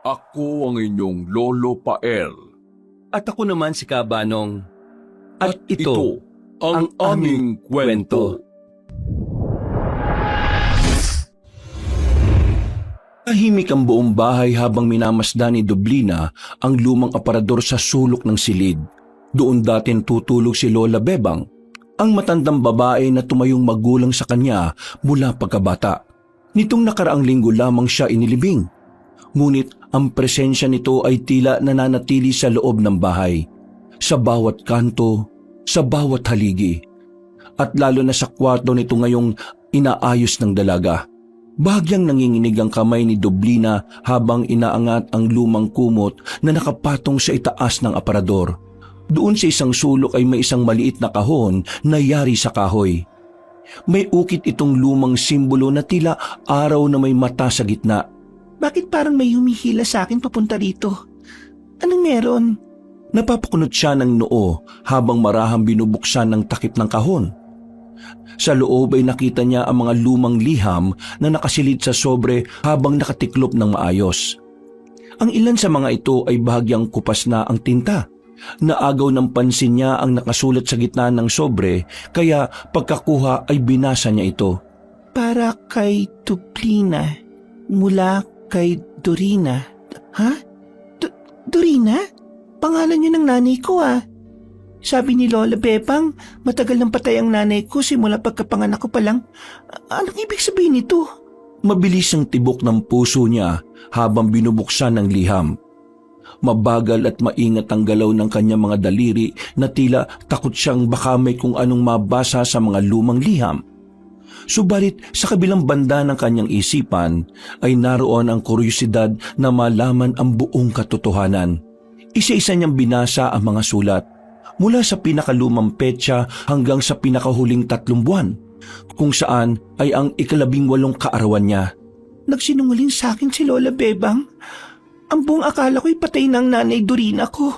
Ako ang inyong Lolo Pael. At ako naman si Kabanong. At ito ang aming kwento. Tahimik ang buong bahay habang minamasdan ni Dublina ang lumang aparador sa sulok ng silid. Doon dati tutulog si Lola Bebang, ang matandang babae na tumayong magulang sa kanya mula pagkabata. Nitong nakaraang linggo lamang siya inilibing. Ngunit ang presensya nito ay tila nananatili sa loob ng bahay, sa bawat kanto, sa bawat haligi. At lalo na sa kwarto nito ngayong inaayos ng dalaga. Bahagyang nanginginig ang kamay ni Dublina habang inaangat ang lumang kumot na nakapatong sa itaas ng aparador. Doon sa isang sulok ay may isang maliit na kahon na yari sa kahoy. May ukit itong lumang simbolo na tila araw na may mata sa gitna. Bakit parang may humihila sa akin papunta rito? Anong meron? Napapakunot siya ng noo habang marahang binubuksan ng takip ng kahon. Sa loob ay nakita niya ang mga lumang liham na nakasilid sa sobre habang nakatiklop ng maayos. Ang ilan sa mga ito ay bahagyang kupas na ang tinta. Naagaw ng pansin niya ang nakasulat sa gitna ng sobre kaya pagkakuha ay binasa niya ito. Para kay Dublina, mula kay Dorina. Ha? Dorina? Pangalan niyo ng nanay ko ah. Sabi ni Lola Bebang, matagal nang patay ang nanay ko simula pagkapanganak ko pa lang. Anong ibig sabihin nito? Mabilis ang tibok ng puso niya habang binubuksan ng liham. Mabagal at maingat ang galaw ng kanyang mga daliri na tila takot siyang baka may kung anong mabasa sa mga lumang liham. Subalit sa kabilang banda ng kanyang isipan ay naroon ang kuryosidad na malaman ang buong katotohanan. Isa-isa niyang binasa ang mga sulat. Mula sa pinakalumang petsa hanggang sa pinakahuling 3 buwan, kung saan ay ang 18 kaarawan niya. Nagsinungaling sa akin si Lola Bebang. Ang buong akala ko'y patay ng nanay Dorina ko.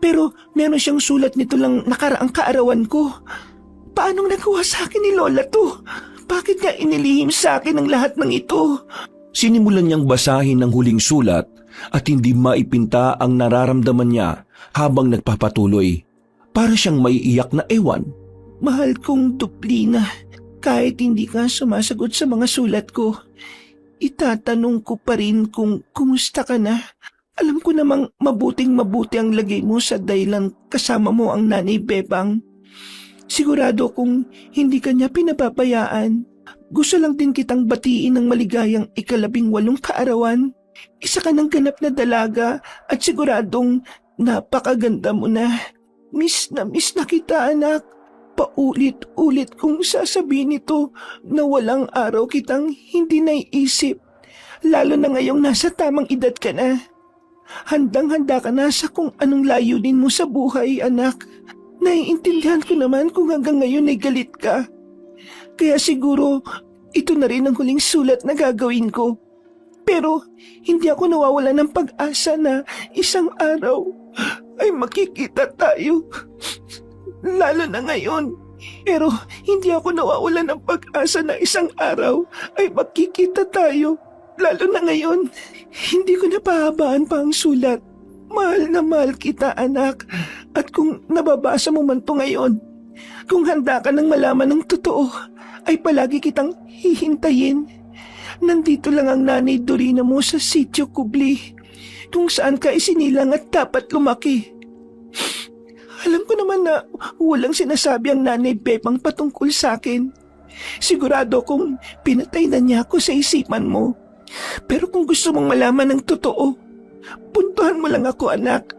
Pero meron siyang sulat nito lang nakaraang kaarawan ko. Paanong nagawa sa akin ni Lola to? Bakit nga inilihim sa akin ang lahat ng ito? Sinimulan niyang basahin ang huling sulat at hindi maipinta ang nararamdaman niya habang nagpapatuloy. Para siyang maiiyak na ewan. Mahal kong Dublina, kahit hindi ka sumasagot sa mga sulat ko, itatanong ko pa rin kung kumusta ka na. Alam ko namang mabuting-mabuti ang lagay mo sa dahilan kasama mo ang nanay Bebang. Sigurado kung hindi ka niya pinababayaan. Gusto lang din kitang batiin ng maligayang 18 kaarawan. Isa ka ng ganap na dalaga at siguradong napakaganda mo na. Miss na kita, anak. Paulit-ulit kong sasabihin ito na walang araw kitang hindi naiisip. Lalo na ngayong nasa tamang edad ka na. Handang-handa ka na sa kung anong layunin mo sa buhay, anak. Naiintindihan ko naman kung hanggang ngayon ay galit ka. Kaya siguro ito na rin ang huling sulat na gagawin ko. Pero hindi ako nawawala ng pag-asa na isang araw ay makikita tayo. Lalo na ngayon. Pero hindi ako nawawala ng pag-asa na isang araw ay makikita tayo. Lalo na ngayon. Hindi ko napahabaan pa ang sulat. Mahal na mahal kita, anak. At kung nababasa mo man to ngayon, kung handa ka nang malaman ng totoo, ay palagi kitang hihintayin. Nandito lang ang nanay Dorina mo sa sitio Kubli, kung saan ka isinilang at dapat lumaki. Alam ko naman na walang sinasabi ang nanay Bebang patungkol sa akin. Sigurado kung pinatay na niya ako sa isipan mo. Pero kung gusto mong malaman ng totoo, puntuhan mo lang ako, anak.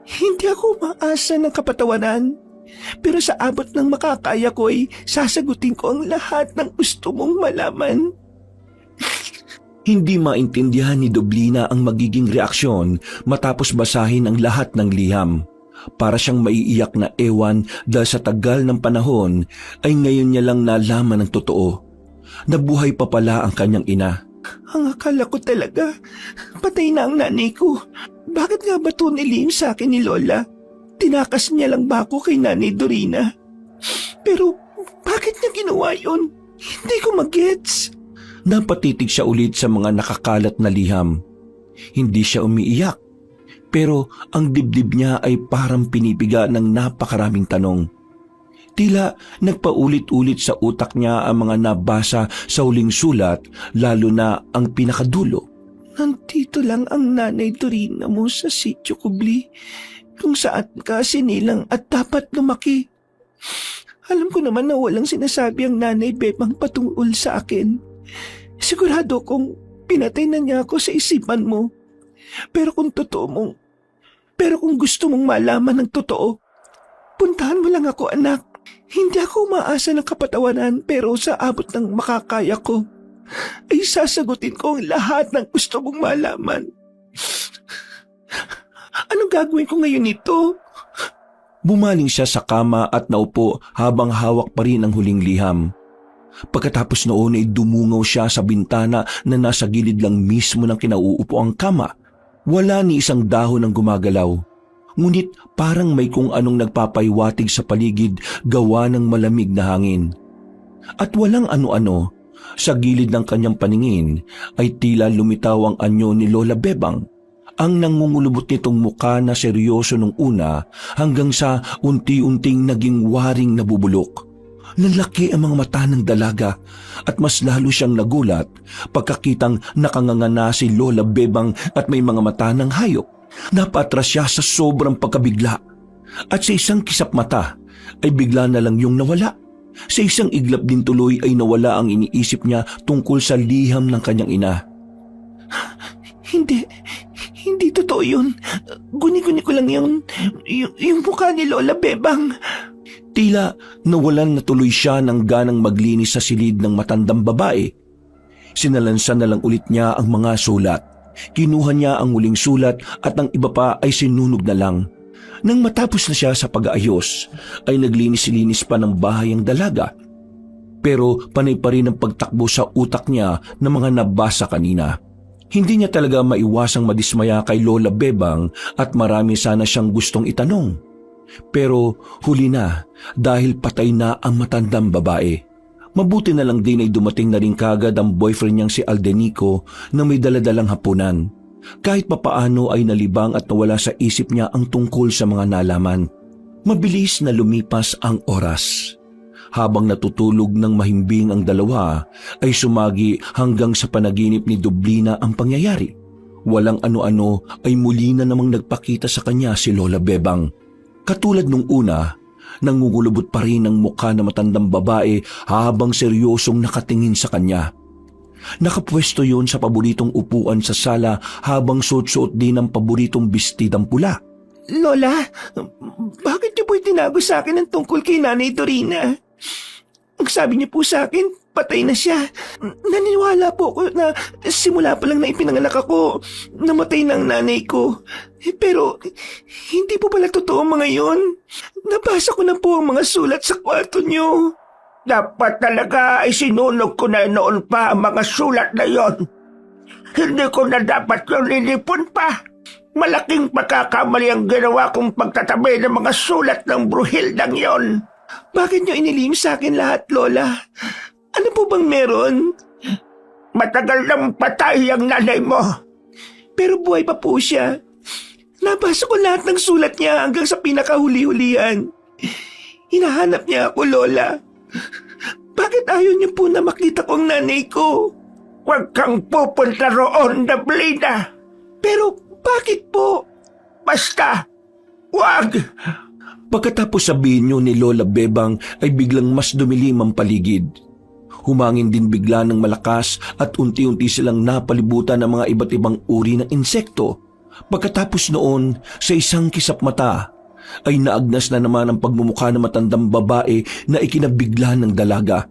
Hindi ako umaasa ng kapatawaran. Pero sa abot ng makakaya ko ay sasagutin ko ang lahat ng gusto mong malaman. Hindi maintindihan ni Dublina ang magiging reaksyon matapos basahin ang lahat ng liham. Para siyang maiiyak na ewan dahil sa tagal ng panahon ay ngayon niya lang nalaman ang totoo. Nabuhay pa pala ang kanyang ina. Ang akala ko talaga, patay na ang nanay ko. Bakit nga ba ito nilihim sa akin ni Lola? Tinakas niya lang ba ako kay nanay Dorina? Pero bakit niya ginawa yun? Hindi ko magets. Napatitig siya ulit sa mga nakakalat na liham. Hindi siya umiiyak, pero ang dibdib niya ay parang pinipiga ng napakaraming tanong. Tila nagpaulit-ulit sa utak niya ang mga nabasa sa huling sulat, lalo na ang pinakadulo. Nandito lang ang nanay Dorina mo sa sitio Kubli, kung saan ka sinilang at dapat lumaki. Alam ko naman na walang sinasabi ang nanay Bebang patungkol sa akin. Sigurado kong pinatay na niya ako sa isipan mo. Pero kung gusto mong malaman ng totoo, puntahan mo lang ako, anak. Hindi ako umaasa ng kapatawaran, pero sa abot ng makakaya ko, ay sasagutin ko ang lahat ng gusto mong malaman. Anong gagawin ko ngayon nito? Bumaling siya sa kama at naupo habang hawak pa rin ang huling liham. Pagkatapos noon ay dumungaw siya sa bintana na nasa gilid lang mismo ng kinauupo ang kama. Wala ni isang dahon ang gumagalaw. Ngunit parang may kung anong nagpapaywatig sa paligid gawa ng malamig na hangin. At walang ano-ano, sa gilid ng kanyang paningin ay tila lumitaw ang anyo ni Lola Bebang. Ang nangungulubot nitong muka na seryoso nung una hanggang sa unti-unting naging waring nabubulok. Nalaki ang mga mata ng dalaga at mas lalo siyang nagulat pagkakitang nakanganga na si Lola Bebang at may mga mata ng hayop. Napatras siya sa sobrang pagkabigla at sa isang kisap mata ay bigla na lang yung nawala. Sa isang iglap din tuloy ay nawala ang iniisip niya tungkol sa liham ng kanyang ina. Hindi totoo yun. Guni-guni ko lang yung mukha ni Lola Bebang. Tila nawalan na tuloy siya ng ganang maglinis sa silid ng matandang babae. Sinalansan na lang ulit niya ang mga sulat. Kinuha niya ang huling sulat at ang iba pa ay sinunog na lang. Nang matapos na siya sa pag-aayos, ay naglinis-linis pa ng bahay ang dalaga. Pero panay pa rin ang pagtakbo sa utak niya ng mga nabasa kanina. Hindi niya talaga maiwasang madismaya kay Lola Bebang at marami sana siyang gustong itanong. Pero huli na dahil patay na ang matandang babae. Mabuti na lang din ay dumating na rin kagad ang boyfriend niyang si Aldenico na may daladalang hapunan. Kahit papaano ay nalibang at nawala sa isip niya ang tungkol sa mga nalaman. Mabilis na lumipas ang oras. Habang natutulog ng mahimbing ang dalawa, ay sumagi hanggang sa panaginip ni Dublina ang pangyayari. Walang ano-ano ay muli na namang nagpakita sa kanya si Lola Bebang. Katulad nung una, nangungulubot pa rin ang mukha ng matandang babae habang seryosong nakatingin sa kanya. Nakapwesto yun sa paboritong upuan sa sala habang suot-suot din ang paboritong bestidang pula. Lola, bakit niyo po itinago sa akin ang tungkol kay Nanay Dorina? Ang sabi niyo po sa akin, patay na siya. Naniniwala po ako na simula pa lang na ipinanganak ako, namatay na ang nanay ko. Pero hindi po pala totoo mga yon. Nabasa ko na po ang mga sulat sa kwarto niyo. Dapat talaga ay sinunog ko na noon pa ang mga sulat na yon. Hindi ko na dapat yung linipon pa. Malaking pagkakamali ang ginawa kong pagtatabi ng mga sulat ng bruhildang yon. Bakit niyo inilim sa akin lahat, Lola? Ano po bang meron? Matagal nang patay ang nanay mo. Pero buhay pa po siya. Nabasa ko lahat ng sulat niya hanggang sa pinakahuli-hulihan. Hinahanap niya ako, Lola. Bakit ayaw niyo po na makita ko ang nanay ko? Huwag kang pupunta roon, Dublina. Pero bakit po? Basta, huwag! Pagkatapos sabihin niyo ni Lola Bebang ay biglang mas dumilim ang paligid. Humangin din bigla ng malakas at unti-unti silang napalibutan ng mga iba't ibang uri ng insekto. Pagkatapos noon, sa isang kisap mata, ay naagnas na naman ang pagmumukha ng matandang babae na ikinabigla ng dalaga.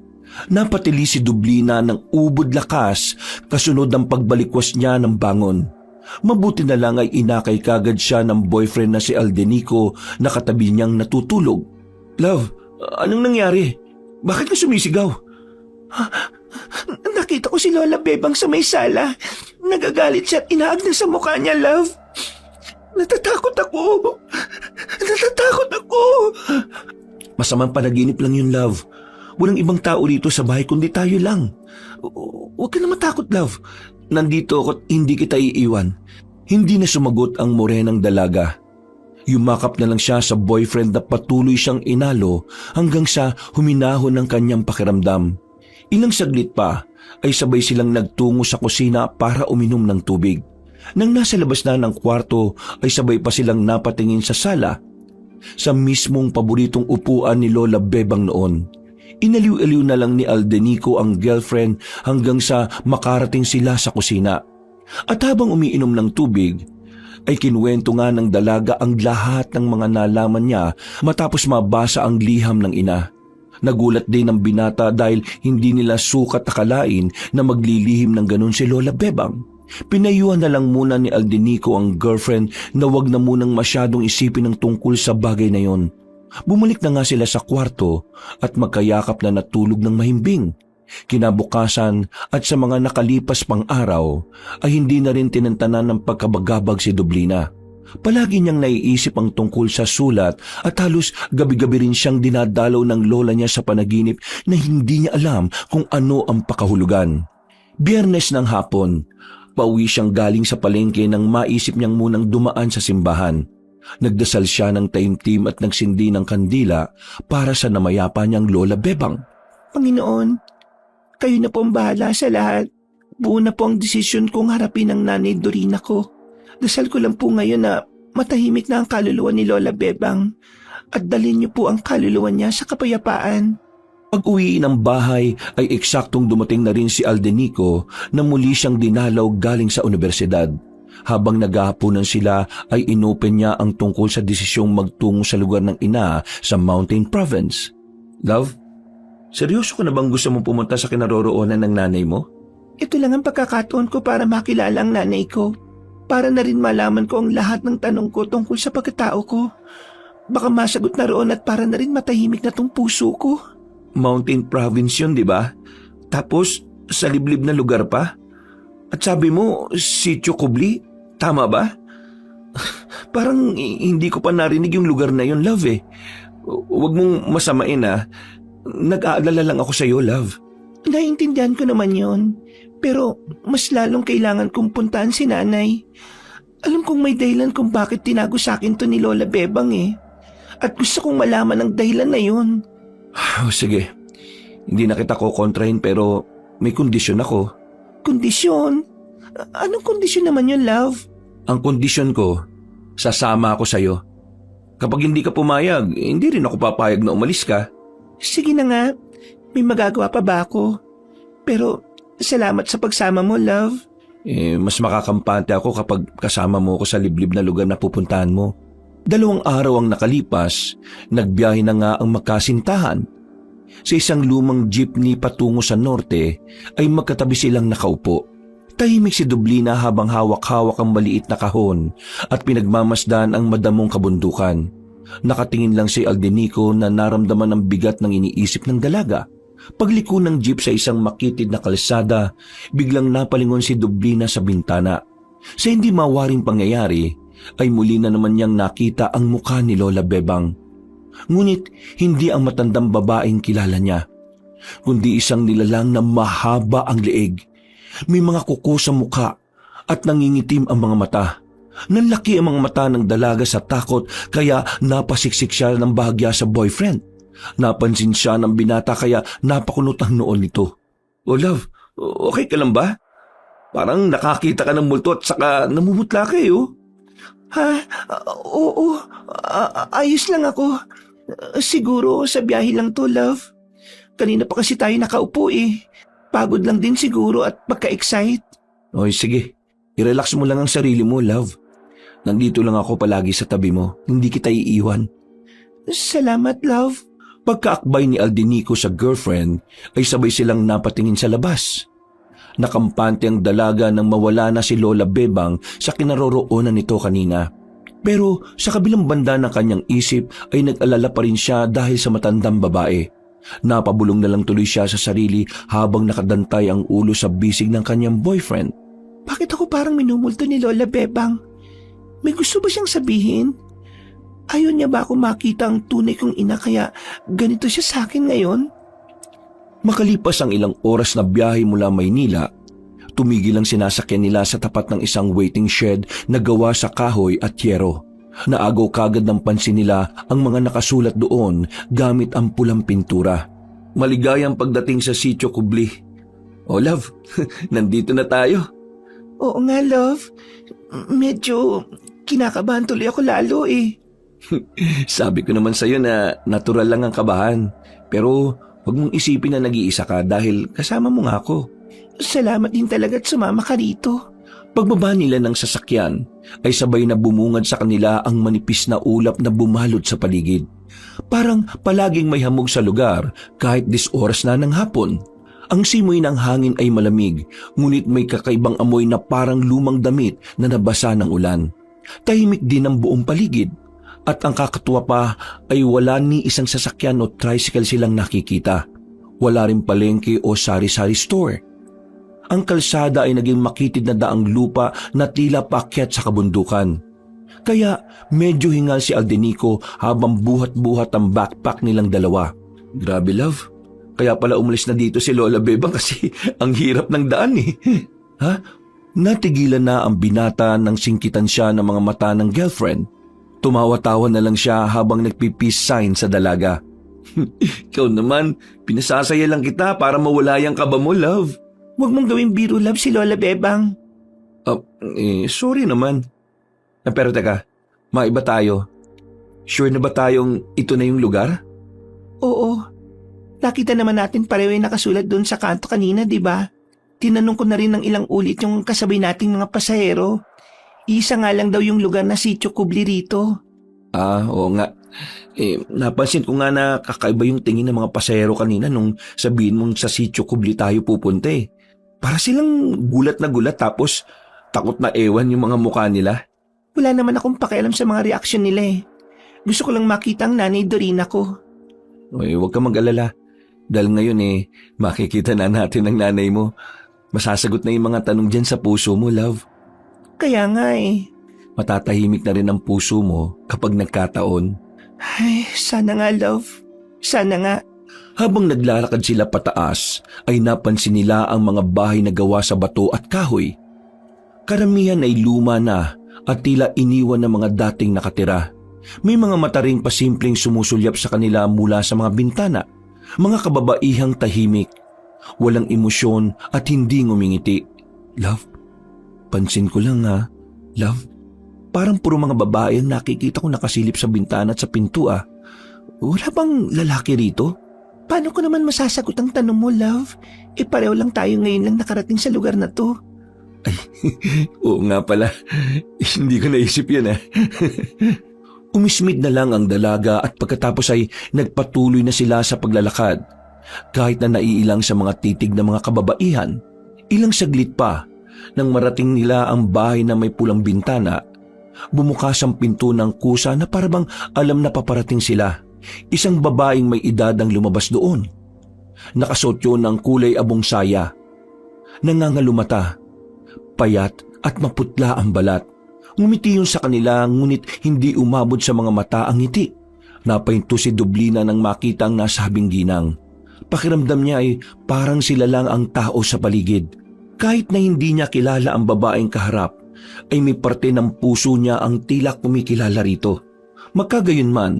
Napatili si Dublina ng ubod lakas kasunod ang pagbalikwas niya ng bangon. Mabuti na lang ay inakay kagad siya ng boyfriend na si Aldenico na katabi niyang natutulog. Love, anong nangyari? Bakit ka sumisigaw? Nakita ko si Lola Bebang sa may sala. Nagagalit siya at inaagnas sa mukha niya, love. Natatakot ako. Masamang panaginip lang yun, love. Walang ibang tao dito sa bahay kundi tayo lang. Huwag ka na matakot, love. nandito ako at hindi kita iiwan. Hindi na sumagot ang morenang dalaga. Yumakap na lang siya sa boyfriend na patuloy siyang inalo hanggang sa huminahon ng kanyang pakiramdam. Ilang saglit pa ay sabay silang nagtungo sa kusina para uminom ng tubig. Nang nasa labas na ng kwarto ay sabay pa silang napatingin sa sala, sa mismong paboritong upuan ni Lola Bebang noon. Inaliw-aliw na lang ni Aldenico ang girlfriend hanggang sa makarating sila sa kusina. At habang umiinom ng tubig, ay kinuwento nga ng dalaga ang lahat ng mga nalaman niya matapos mabasa ang liham ng ina. Nagulat din ang binata dahil hindi nila sukat akalain na maglilihim ng ganun si Lola Bebang. Pinayuhan na lang muna ni Aldenico ang girlfriend na wag na munang masyadong isipin ang tungkol sa bagay na yon. Bumalik na nga sila sa kwarto at magkayakap na natulog ng mahimbing. Kinabukasan at sa mga nakalipas pang araw ay hindi na rin tinantanan ng pagkabagabag si Dublina. Palagi niyang naiisip ang tungkol sa sulat at halos gabi-gabi rin siyang dinadalaw ng lola niya sa panaginip na hindi niya alam kung ano ang pakahulugan. Biyernes ng hapon, pauwi siyang galing sa palengke nang maisip niyang munang dumaan sa simbahan. Nagdasal siya ng taimtim at nagsindi ng kandila para sa namayapa niyang Lola Bebang. Panginoon, kayo na po ang bahala sa lahat. Buo na po ang desisyon kong harapin ang nanay Dorina ko. Dasal ko lang po ngayon na matahimik na ang kaluluwa ni Lola Bebang at dalhin niyo po ang kaluluwa niya sa kapayapaan. Pag-uwi ng bahay ay eksaktong dumating na rin si Aldenico na muli siyang dinalaw galing sa universidad. Habang naghahaponan sila ay inopen niya ang tungkol sa desisyong magtungo sa lugar ng ina sa Mountain Province. Love, seryoso ka na bang gusto mong pumunta sa kinaroroonan ng nanay mo? Ito lang ang pagkakataon ko para makilala ang nanay ko. Para na rin malaman ko ang lahat ng tanong ko tungkol sa pagkatao ko. Baka masagot na roon at para na rin matahimik na tong puso ko. Mountain Province yun, di ba? Tapos, sa liblib na lugar pa? At sabi mo, Sitio Kubli? Tama ba? Parang hindi ko pa narinig yung lugar na yun, love eh. Huwag mong masamain ah. Nag-aalala lang ako sa'yo, love. Naiintindihan ko naman yon. Pero mas lalong kailangan kong puntahan si nanay. Alam kong may dahilan kung bakit tinago sa akin to ni Lola Bebang eh. At gusto kong malaman ang dahilan na yon. Oh, sige, hindi na kita kukontrahin pero may kondisyon ako. Kondisyon? Anong kondisyon naman yun, love? Ang kondisyon ko, sasama ako sa'yo. Kapag hindi ka pumayag, hindi rin ako papayag na umalis ka. Sige na nga, may magagawa pa ba ako? Pero salamat sa pagsama mo, love. Mas makakampante ako kapag kasama mo ako sa liblib na lugar na pupuntahan mo. 2 araw ang nakalipas, nagbiyahe na nga ang magkasintahan. Sa isang lumang jeepney patungo sa norte ay magkatabi silang nakaupo. Tahimik si Dublina habang hawak-hawak ang maliit na kahon at pinagmamasdan ang madamong kabundukan. Nakatingin lang si Aldenico na naramdaman ang bigat ng iniisip ng dalaga. Pagliko ng jeep sa isang makitid na kalsada, biglang napalingon si Dublina sa bintana. Sa hindi mawaring pangyayari, ay muli na naman niyang nakita ang mukha ni Lola Bebang. Ngunit hindi ang matandang babaeng kilala niya, kundi isang nilalang na mahaba ang leeg. May mga kuko sa mukha at nangingitim ang mga mata. Nanlaki ang mga mata ng dalaga sa takot kaya napasiksik siya ng bahagya sa boyfriend. Napansin siya ng binata kaya napakunot ang noon nito. Oh love, okay ka lang ba? Parang nakakita ka ng multo at saka namumutla ka eh oh. Ha? Oo, ayos lang ako. Siguro sa biyahe lang to, love. Kanina pa kasi tayo nakaupo eh. Pagod lang din siguro at pagka-excite. Oy sige, i-relax mo lang ang sarili mo, love. Nandito lang ako palagi sa tabi mo, hindi kita iiwan. Salamat, love. Pagkaakbay ni Aldenico sa girlfriend ay sabay silang napatingin sa labas. Nakampante ang dalaga nang mawala na si Lola Bebang sa kinaroroonan nito kanina. Pero sa kabilang banda ng kanyang isip ay nag-alala pa rin siya dahil sa matandang babae. Napabulong na lang tuloy siya sa sarili habang nakadantay ang ulo sa bisig ng kanyang boyfriend. Bakit ako parang minumulto ni Lola Bebang? May gusto ba siyang sabihin? Ayaw niya ba ako makita ang tunay kong ina kaya ganito siya sa akin ngayon? Makalipas ang ilang oras na biyahe mula Maynila, Tumigil ang sinasakyan nila sa tapat ng isang waiting shed na gawa sa kahoy at yero. Naagaw kagad ng pansin nila ang mga nakasulat doon gamit ang pulang pintura. Maligayang pagdating sa Sitio Kubli. Oh love, nandito na tayo. Oo nga, love. Medyo kinakabahan tuloy ako lalo eh. Sabi ko naman sa'yo na natural lang ang kabahan. Pero huwag mong isipin na nag-iisa ka dahil kasama mo nga ako. Salamat din talaga at sumama ka rito. Pagbaba nila ng sasakyan ay sabay na bumungad sa kanila ang manipis na ulap na bumalot sa paligid. Parang palaging may hamog sa lugar kahit 10 oras na ng hapon. Ang simoy ng hangin ay malamig, ngunit may kakaibang amoy na parang lumang damit na nabasa ng ulan. Tahimik din ang buong paligid. At ang kakatuwa pa ay wala ni isang sasakyan o tricycle silang nakikita. Wala rin palengke o sari-sari store. Ang kalsada ay naging makitid na daang lupa na tila paakyat sa kabundukan. Kaya medyo hingal si Aldenico habang buhat-buhat ang backpack nilang dalawa. Grabe love, kaya pala umalis na dito si Lola Bebang kasi ang hirap ng daan eh. Ha? Natigilan na ang binata nang singkitan siya ng mga mata ng girlfriend. Tumawa-tawa na lang siya habang nagpi-peace sign sa dalaga. Ikaw naman, pinasasaya lang kita para mawala yung kaba mo, love. Huwag mong gawing biro, love, si Lola Bebang. Sorry naman. Pero teka, maiba tayo. Sure na ba tayong ito na yung lugar? Oo. Nakita naman natin pareho yung nakasulat doon sa kanto kanina, di ba? Tinanong ko na rin ng ilang ulit yung kasabay nating mga pasahero. Isa nga lang daw yung lugar na Sitio Kubli rito. Oo nga. Napansin ko nga na kakaiba yung tingin ng mga pasahero kanina nung sabihin mong sa Sitio Kubli tayo pupunta eh. Para silang gulat na gulat tapos takot na ewan yung mga mukha nila. Wala naman akong pakialam sa mga reaksyon nila eh. Gusto ko lang makita ang nanay Dorina ko. Huwag ka mag-alala. Dahil ngayon makikita na natin ang nanay mo. Masasagot na yung mga tanong dyan sa puso mo, love. Kaya nga eh. Matatahimik na rin ang puso mo kapag nagkataon. Ay, sana nga love. Sana nga. Habang naglalakad sila pataas, ay napansin nila ang mga bahay na gawa sa bato at kahoy. Karamihan ay luma na at tila iniwan ng mga dating nakatira. May mga mata ring pasimpleng sumusulyap sa kanila mula sa mga bintana. Mga kababaihang tahimik, walang emosyon at hindi ngumingiti. Love, pansin ko lang ha, love. Parang puro mga babae ang nakikita ko nakasilip sa bintana at sa pinto ah. Wala bang lalaki rito? Paano ko naman masasagot ang tanong mo, love? Pareho lang tayo ngayon lang nakarating sa lugar na to. Ay, oo nga pala. Hindi ko naisip yan ah. Umismid na lang ang dalaga at pagkatapos ay nagpatuloy na sila sa paglalakad. Kahit na naiilang sa mga titig ng mga kababaihan, ilang saglit pa nang marating nila ang bahay na may pulang bintana. Bumukas ang pinto ng kusa na parabang alam na paparating sila. Isang babaeng may edad ang lumabas doon. Nakasuot yun ng kulay abong saya. Nangangalumata, payat at maputla ang balat. Ngumiti yun sa kanila ngunit hindi umabot sa mga mata ang ngiti. Napahinto si Dublina nang makita ang nasabing ginang. Pakiramdam niya ay parang sila lang ang tao sa paligid. Kahit na hindi niya kilala ang babaeng kaharap, ay may parte ng puso niya ang tila kumikilala rito. Magkagayunman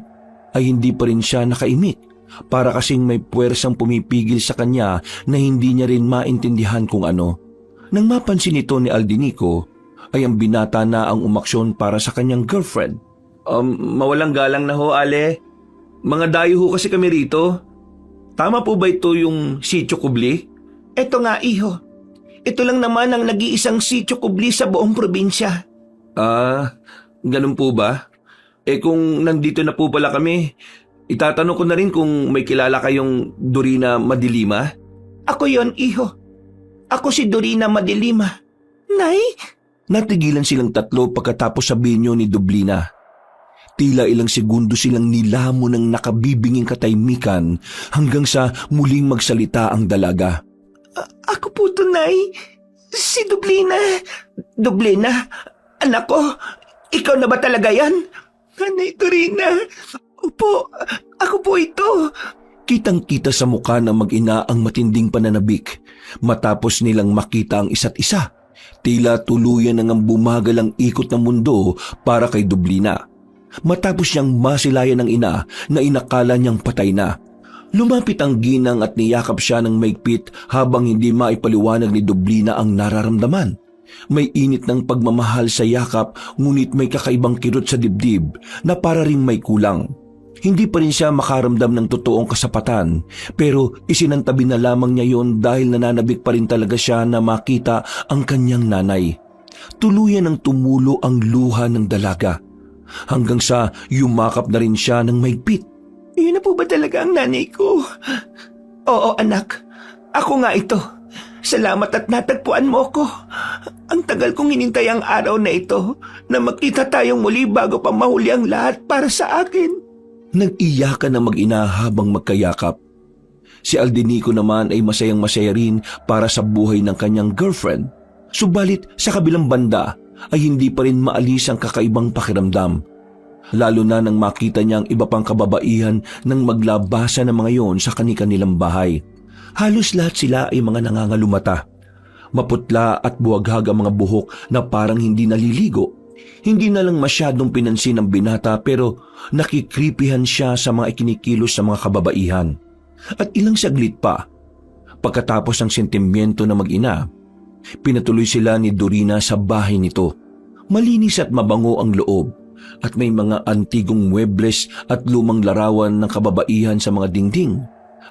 ay hindi pa rin siya nakaimik. Para kasing may puwersang pumipigil sa kanya na hindi niya rin maintindihan kung ano. Nang mapansin ito ni Aldenico, ay ang binata na ang umaksyon para sa kanyang girlfriend. Mawalang galang na ho, Ale. Mga dayo ho kasi kami rito. Tama po ba ito yung Sitio Kubli? Eto nga, iho. Ito lang naman ang nag-iisang Sitio Kubli sa buong probinsya. Ganun po ba? Kung nandito na po pala kami, itatanong ko na rin kung may kilala kayong Dorina Madilima. Ako yon, iho. Ako si Dorina Madilima. Nay? Natigilan silang tatlo pagkatapos sabihin niyo ni Dublina. Tila ilang segundo silang nilamo ng nakabibinging katahimikan hanggang sa muling magsalita ang dalaga. Ako po to, Nay. Si Dublina. Dublina, anak ko, ikaw na ba talaga yan? Nanay Dorina. Opo, ako po ito. Kitang-kita sa mukha ng mag-ina ang matinding pananabik. Matapos nilang makita ang isa't isa, tila tuluyan nang bumagal ang ikot ng mundo para kay Dublina. Matapos niyang masilayan ng ina na inakala niyang patay na. Lumapit ang ginang at niyakap siya ng maigpit habang hindi maipaliwanag ni Dublina ang nararamdaman. May init ng pagmamahal sa yakap, ngunit may kakaibang kirot sa dibdib na para ring may kulang. Hindi pa rin siya makaramdam ng totoong kasapatan, pero isinantabi na lamang niya yon dahil nananabik pa rin talaga siya na makita ang kanyang nanay. Tuluyan ng tumulo ang luha ng dalaga, hanggang sa yumakap na rin siya ng maigpit. Iyon na po ba talaga ang nanay ko? Oo, anak. Ako nga ito. Salamat at natagpuan mo ko. Ang tagal kong hinintay ang araw na ito na makita tayong muli bago pa mahuli ang lahat para sa akin. Nag-iyakan ang mag-ina habang magkayakap. Si Aldenico naman ay masayang-masaya rin para sa buhay ng kanyang girlfriend. Subalit sa kabilang banda ay hindi pa rin maalis ang kakaibang pakiramdam. Lalo na nang makita niya ang iba pang kababaihan nang maglabasa ng mga yon sa kani-kanilang bahay. Halos lahat sila ay mga nangangalumata. Maputla at buwaghag ang mga buhok na parang hindi naliligo. Hindi na lang masyadong pinansin ng binata pero nakikripihan siya sa mga ikinikilos sa mga kababaihan. At ilang saglit pa, pagkatapos ng sentimiento na mag-ina, pinatuloy sila ni Dorina sa bahay nito. Malinis at mabango ang loob at may mga antigong muebles at lumang larawan ng kababaihan sa mga dingding.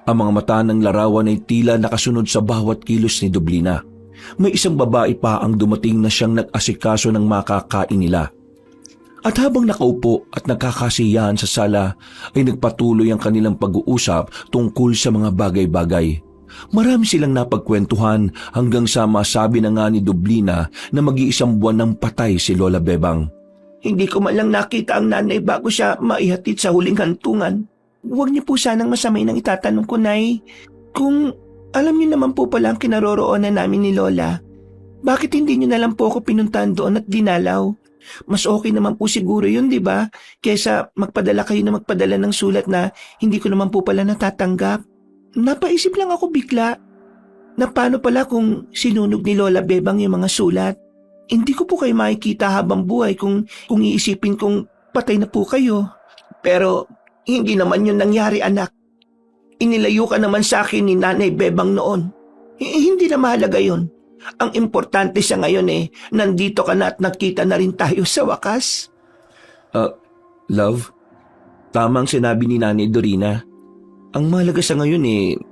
Ang mga mata ng larawan ay tila nakasunod sa bawat kilos ni Dublina. May isang babae pa ang dumating na siyang nag-asikaso ng makakain nila. At habang nakaupo at nagkakasiyahan sa sala, ay nagpatuloy ang kanilang pag-uusap tungkol sa mga bagay-bagay. Marami silang napagkwentuhan hanggang sa masabi na nga ni Dublina na mag-iisang buwan ng patay si Lola Bebang. Hindi ko man lang nakita ang nanay bago siya maihatid sa huling hantungan. Huwag niyo po sanang masamay nang itatanong ko, Nay. Kung alam niyo naman po pala ang kinaroroonan namin ni Lola, bakit hindi niyo na lang po ako pinuntahan doon at dinalaw? Mas okay naman po siguro yun, di ba? Kesa magpadala kayo na magpadala ng sulat na hindi ko naman po pala natatanggap. Napaisip lang ako bigla na paano pala kung sinunog ni Lola Bebang yung mga sulat. Hindi ko po kayo makikita habang buhay kung iisipin kong patay na po kayo. Pero hindi naman yun nangyari, anak. Inilayo ka naman sa akin ni Nanay Bebang noon. Hindi na mahalaga yun. Ang importante sa ngayon nandito ka na at nakita na rin tayo sa wakas. Love, tamang sinabi ni Nanay Dorina. Ang mahalaga sa ngayon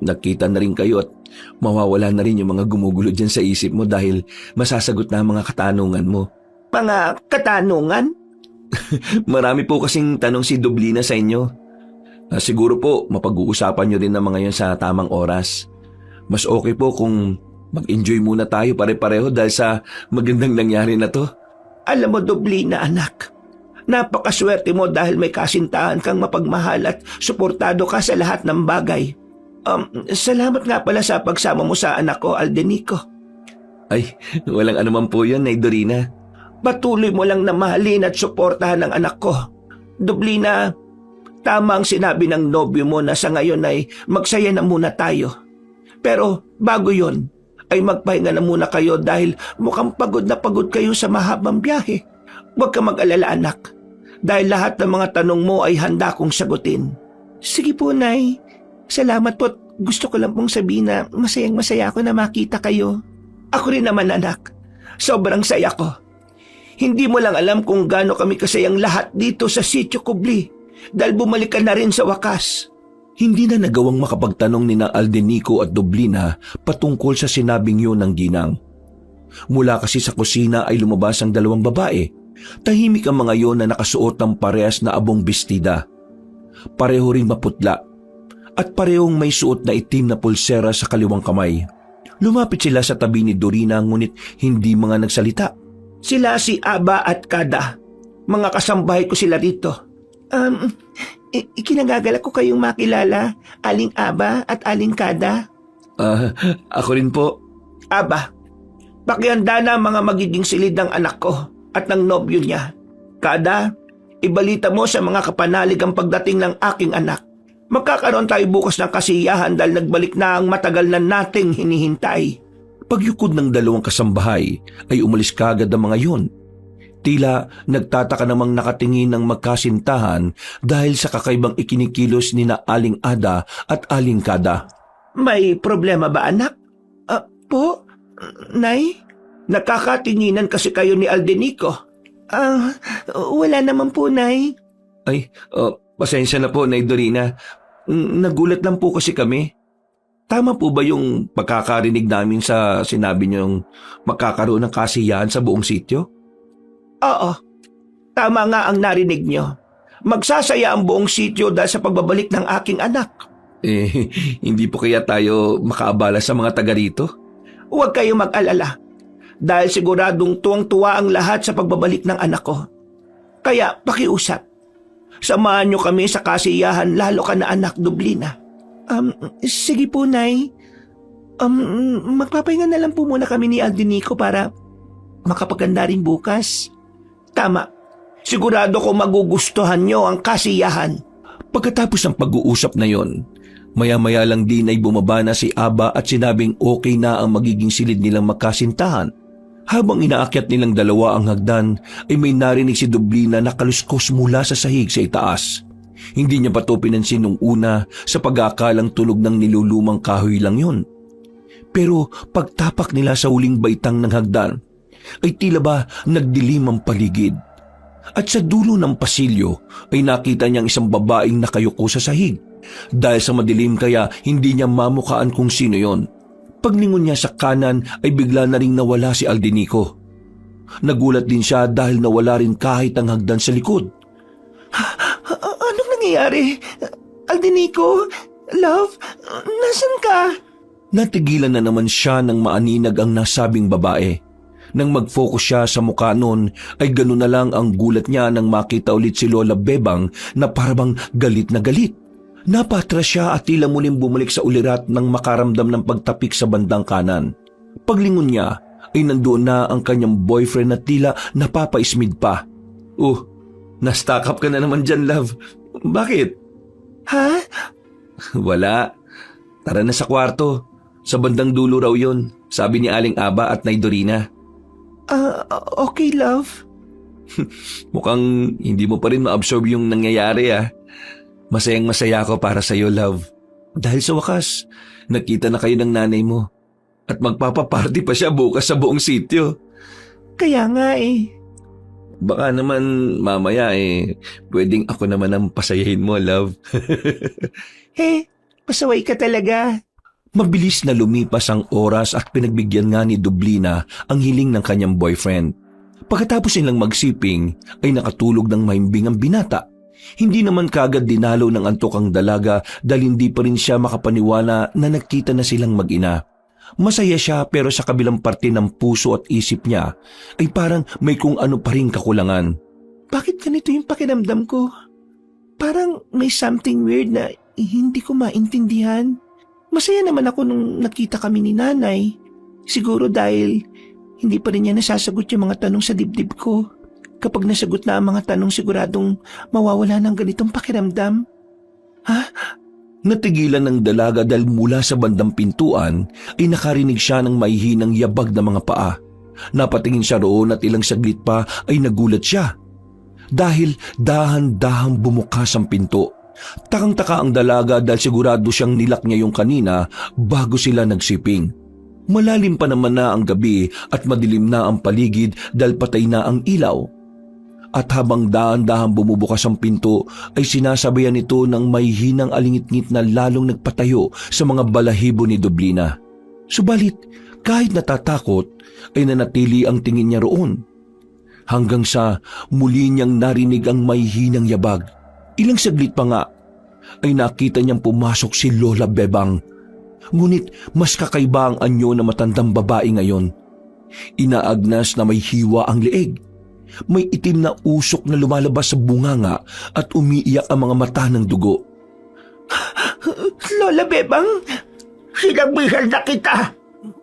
nakita na rin kayo at mawawala na rin yung mga gumugulo dyan sa isip mo dahil masasagot na ang mga katanungan mo. Mga katanungan? Marami po kasing tanong si Dublina sa inyo. Siguro po mapag-uusapan nyo rin ang mga yon sa tamang oras. Mas okay po kung mag-enjoy muna tayo pare-pareho dahil sa magandang nangyari na to. Alam mo, Dublina, anak, napakaswerte mo dahil may kasintahan kang mapagmahal at suportado ka sa lahat ng bagay. Salamat nga pala sa pagsama mo sa anak ko, Aldenico. Ay, walang anuman po yun, Nay Dorina. Patuloy mo lang na mahalin at suportahan ang anak ko. Dublina, tama ang sinabi ng nobyo mo na sa ngayon ay magsaya na muna tayo. Pero bago yon, ay magpahinga na muna kayo dahil mukhang pagod na pagod kayo sa mahabang biyahe. Huwag ka mag-alala, anak, dahil lahat ng mga tanong mo ay handa kong sagutin. Sige po, Nay. Salamat po. Gusto ko lang pong sabihin na masayang-masaya ako na makita kayo. Ako rin naman, anak. Sobrang saya ko. Hindi mo lang alam kung gaano kami kasayang lahat dito sa Sitio Kubli dahil bumalik ka na rin sa wakas. Hindi na nagawang makapagtanong ni na Aldenico at Dublina patungkol sa sinabing yun ng ginang. Mula kasi sa kusina ay lumabas ang dalawang babae. Tahimik ang mga yon na nakasuot ng parehas na abong bestida. Pareho ring maputla at parehong may suot na itim na pulsera sa kaliwang kamay. Lumapit sila sa tabi ni Dorina ngunit hindi mga nagsalita. Sila si Aba at Kada. Mga kasambahay ko sila dito. Ikinagagalak ko kayong makilala, Aling Aba at Aling Kada. Ako rin po. Aba, pakihanda na mga magiging silid ng anak ko at ng nobyo niya. Kada, ibalita mo sa mga kapanalig ang pagdating ng aking anak. Magkakaroon tayo bukas ng kasiyahan dahil nagbalik na ang matagal na nating hinihintay. Pagyukod ng dalawang kasambahay ay umalis kagad ang mga yun. Tila nagtataka namang nakatingin ng magkasintahan dahil sa kakaibang ikinikilos ni na Aling Ada at Aling Kada. May problema ba, anak? Po? Nay? Nakakatinginan kasi kayo ni Aldenico. Wala naman po, Nay. Ay, pasensya na po, Nay Dorina. Nagulat lang po kasi kami. Tama po ba yung pagkakarinig namin sa sinabi niyong magkakaroon ng kasiyahan sa buong sityo? Oo. Tama nga ang narinig niyo. Magsasaya ang buong sityo dahil sa pagbabalik ng aking anak. Hindi po kaya tayo makaabala sa mga taga rito? Huwag kayong mag-alala. Dahil siguradong tuwang-tuwa ang lahat sa pagbabalik ng anak ko. Kaya pakiusap. Samahan niyo kami sa kasiyahan lalo ka na anak, Dublina. Sige po, Nay. Magpapahinga na lang po muna kami ni Aldenico para makapaganda rin bukas. Tama. Sigurado ko magugustuhan niyo ang kasiyahan. Pagkatapos ng pag-uusap na yon, maya-maya lang din ay bumaba na si Aba at sinabing okay na ang magiging silid nilang magkasintahan. Habang inaakyat nilang dalawa ang hagdan, ay may narinig si Dublina na kaluskos mula sa sahig sa itaas. Hindi niya pa ito pinansin nung una sa pag-aakalang tunog ng nilulumang kahoy lang yun. Pero pagtapak nila sa huling baitang ng hagdan, ay tila ba nagdilim ang paligid. At sa dulo ng pasilyo ay nakita niyang isang babaeng nakayuko sa sahig. Dahil sa madilim kaya hindi niya mamukaan kung sino yon. Paglingon niya sa kanan ay bigla na ring nawala si Aldenico. Nagulat din siya dahil nawala rin kahit ang hagdan sa likod. Anong nangyayari? Aldenico? Love? Nasaan ka? Natigilan na naman siya nang maaninag ang nasabing babae. Nang mag-focus siya sa mukha nun, ay gano'n na lang ang gulat niya nang makita ulit si Lola Bebang na parabang galit na galit. Napatras siya at tila muling bumalik sa ulirat nang makaramdam ng pagtapik sa bandang kanan. Paglingon niya ay nandoon na ang kanyang boyfriend na tila napapaismid pa. Na-stuck up ka na naman dyan, love. Bakit? Ha? Wala. Tara na sa kwarto. Sa bandang dulo raw yon, sabi ni Aling Aba at Nay Dorina. Okay, love. Mukhang hindi mo pa rin ma-absorb yung nangyayari Masayang masaya ako para sa iyo, love. Dahil sa wakas, nakita na kayo ng nanay mo. At magpapaparty pa siya bukas sa buong sityo. Kaya nga Baka naman mamaya pwedeng ako naman ang pasayahin mo, love. Pasaway ka talaga. Mabilis na lumipas ang oras at pinagbigyan nga ni Dublina ang hiling ng kanyang boyfriend. Pagkatapos nilang magsiping ay nakatulog ng mahimbing ang binata. Hindi naman kagad dinalaw ng antok ang dalaga dahil hindi pa rin siya makapaniwala na nagkita na silang mag-ina. Masaya siya pero sa kabilang parte ng puso at isip niya ay parang may kung ano pa rin kakulangan. Bakit ganito yung pakiramdam ko? Parang may something weird na hindi ko maintindihan. Masaya naman ako nung nakita kami ni nanay. Siguro dahil hindi pa rin niya nasasagot yung mga tanong sa dibdib ko. Kapag nasagot na ang mga tanong siguradong mawawala ng ganitong pakiramdam. Natigilan ng dalaga dahil mula sa bandang pintuan ay nakarinig siya ng maihinang yabag na mga paa. Napatingin siya roon at ilang saglit pa ay nagulat siya. Dahil dahan-dahang bumukas ang pinto. Takang-taka ang dalaga dahil sigurado siyang nilak niya yung kanina bago sila nagsiping. Malalim pa naman na ang gabi at madilim na ang paligid dahil patay na ang ilaw. At habang dahan-dahang bumubukas ang pinto ay sinasabayan ito ng may hinang alingit-ngit na lalong nagpatayo sa mga balahibo ni Dublina. Subalit kahit natatakot ay nanatili ang tingin niya roon. Hanggang sa muli niyang narinig ang may hinang yabag. Ilang saglit pa nga ay nakita niyang pumasok si Lola Bebang. Ngunit mas kakaiba ang anyo na matandang babae ngayon. Inaagnas na may hiwa ang leeg. May itim na usok na lumalabas sa bunganga at umiiyak ang mga mata ng dugo. Lola Bebang, sinabihan na kita.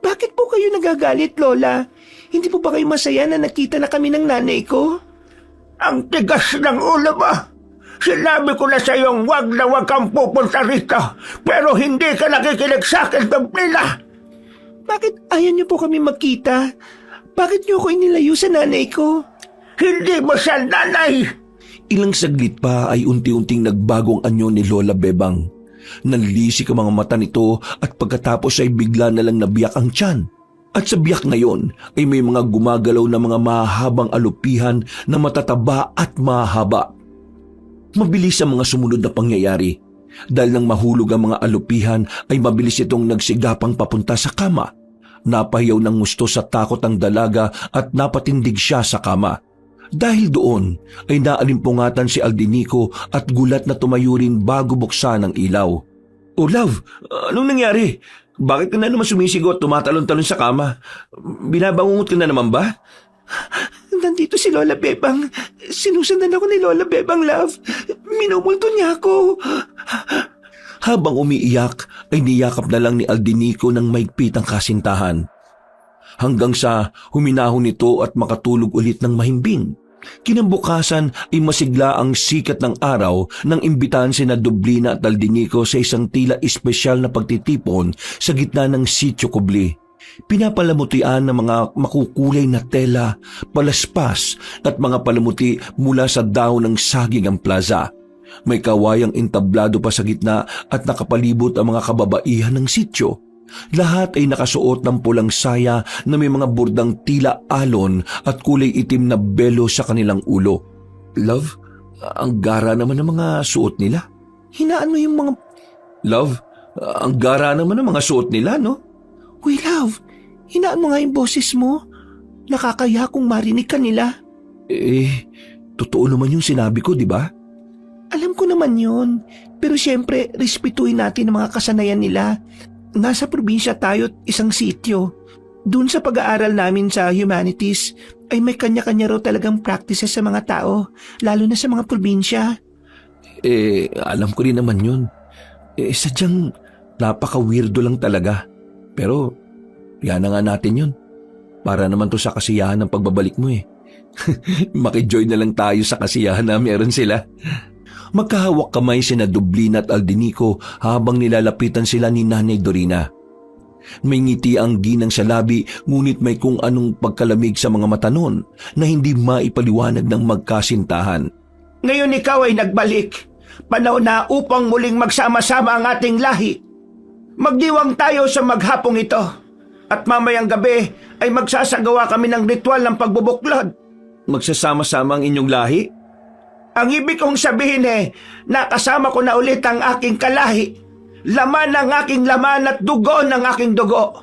Bakit po kayo nagagalit, Lola? Hindi po ba kayo masaya na nakita na kami ng nanay ko? Ang tigas ng ulo mo. Sinabi ko na sa iyong wag na wag kang pupunta rito, pero hindi ka nakikinig sa akin, Dublina. Bakit ayaw niyo po kami magkita? Bakit niyo ako inilayo sa nanay ko? Hindi mo siya nanay! Ilang saglit pa ay unti-unting nagbagong anyo ni Lola Bebang. Nanlisik ang mga mata nito at pagkatapos ay bigla na lang nabiyak ang tiyan. At sa biyak na yon ay may mga gumagalaw na mga mahabang alupihan na matataba at mahaba. Mabilis ang mga sumunod na pangyayari. Dahil nang mahulog ang mga alupihan ay mabilis itong nagsigapang papunta sa kama. Napahiyaw ng gusto sa takot ang dalaga at napatindig siya sa kama. Dahil doon ay naalimpungatan si Aldinico at gulat na tumayo rin bago buksan ang ilaw. "Oh love, anong nangyari? Bakit ka na naman sumisigot, tumatalon-talon sa kama? Binabangungot ka na naman ba?" Nandito si Lola Bebang. Sinusundan ako ni Lola Bebang, love. Minumulto niya ako. Habang umiiyak ay niyakap na lang ni Aldinico ng maigpit ang kasintahan. Hanggang sa huminahon nito at makatulog ulit ng mahimbing. Kinabukasan ay masigla ang sikat ng araw nang imbitahan sina Dublina at Aldinico sa isang tila espesyal na pagtitipon sa gitna ng Sitio Kubli. Pinapalamutian ng mga makukulay na tela, palaspas at mga palamuti mula sa dahon ng saging ang plaza. May kawayang entablado pa sa gitna at nakapalibot ang mga kababaihan ng sitio. Lahat ay nakasuot ng pulang saya na may mga burdang tila alon at kulay itim na belo sa kanilang ulo. "Love, ang gara naman ng mga suot nila." Hinaan mo yung mga... "Love, ang gara naman ng mga suot nila, no?" Uy, love, hinaan mo nga yung boses mo. Nakakaya kung marinig ka nila. Totoo naman yung sinabi ko, di ba? Alam ko naman yun. Pero siyempre, respetuhin natin ang mga kasanayan nila. Nasa probinsya tayo at isang sitio. Doon sa pag-aaral namin sa humanities, ay may kanya-kanya raw talagang practices sa mga tao, lalo na sa mga probinsya. Alam ko rin naman yun. Sadyang napaka-weirdo lang talaga. Pero, yan na nga natin yun. Para naman to sa kasiyahan ng pagbabalik mo eh. Makijoy na lang tayo sa kasiyahan na meron sila. Magkahawak kamay sina Dublina at Aldinico habang nilalapitan sila ni Nanay Dorina. May ngiti ang ginang sa labi ngunit may kung anong pagkalamig sa mga mata nun na hindi maipaliwanag ng magkasintahan. Ngayon ikaw ay nagbalik. Panahon na upang muling magsama-sama ang ating lahi. Magdiwang tayo sa maghapong ito. At mamayang gabi ay magsasagawa kami ng ritual ng pagbubuklod. Magsasama-sama ang inyong lahi? Ang ibig kong sabihin nakasama ko na ulit ang aking kalahi. Laman ng aking laman at dugo ng aking dugo.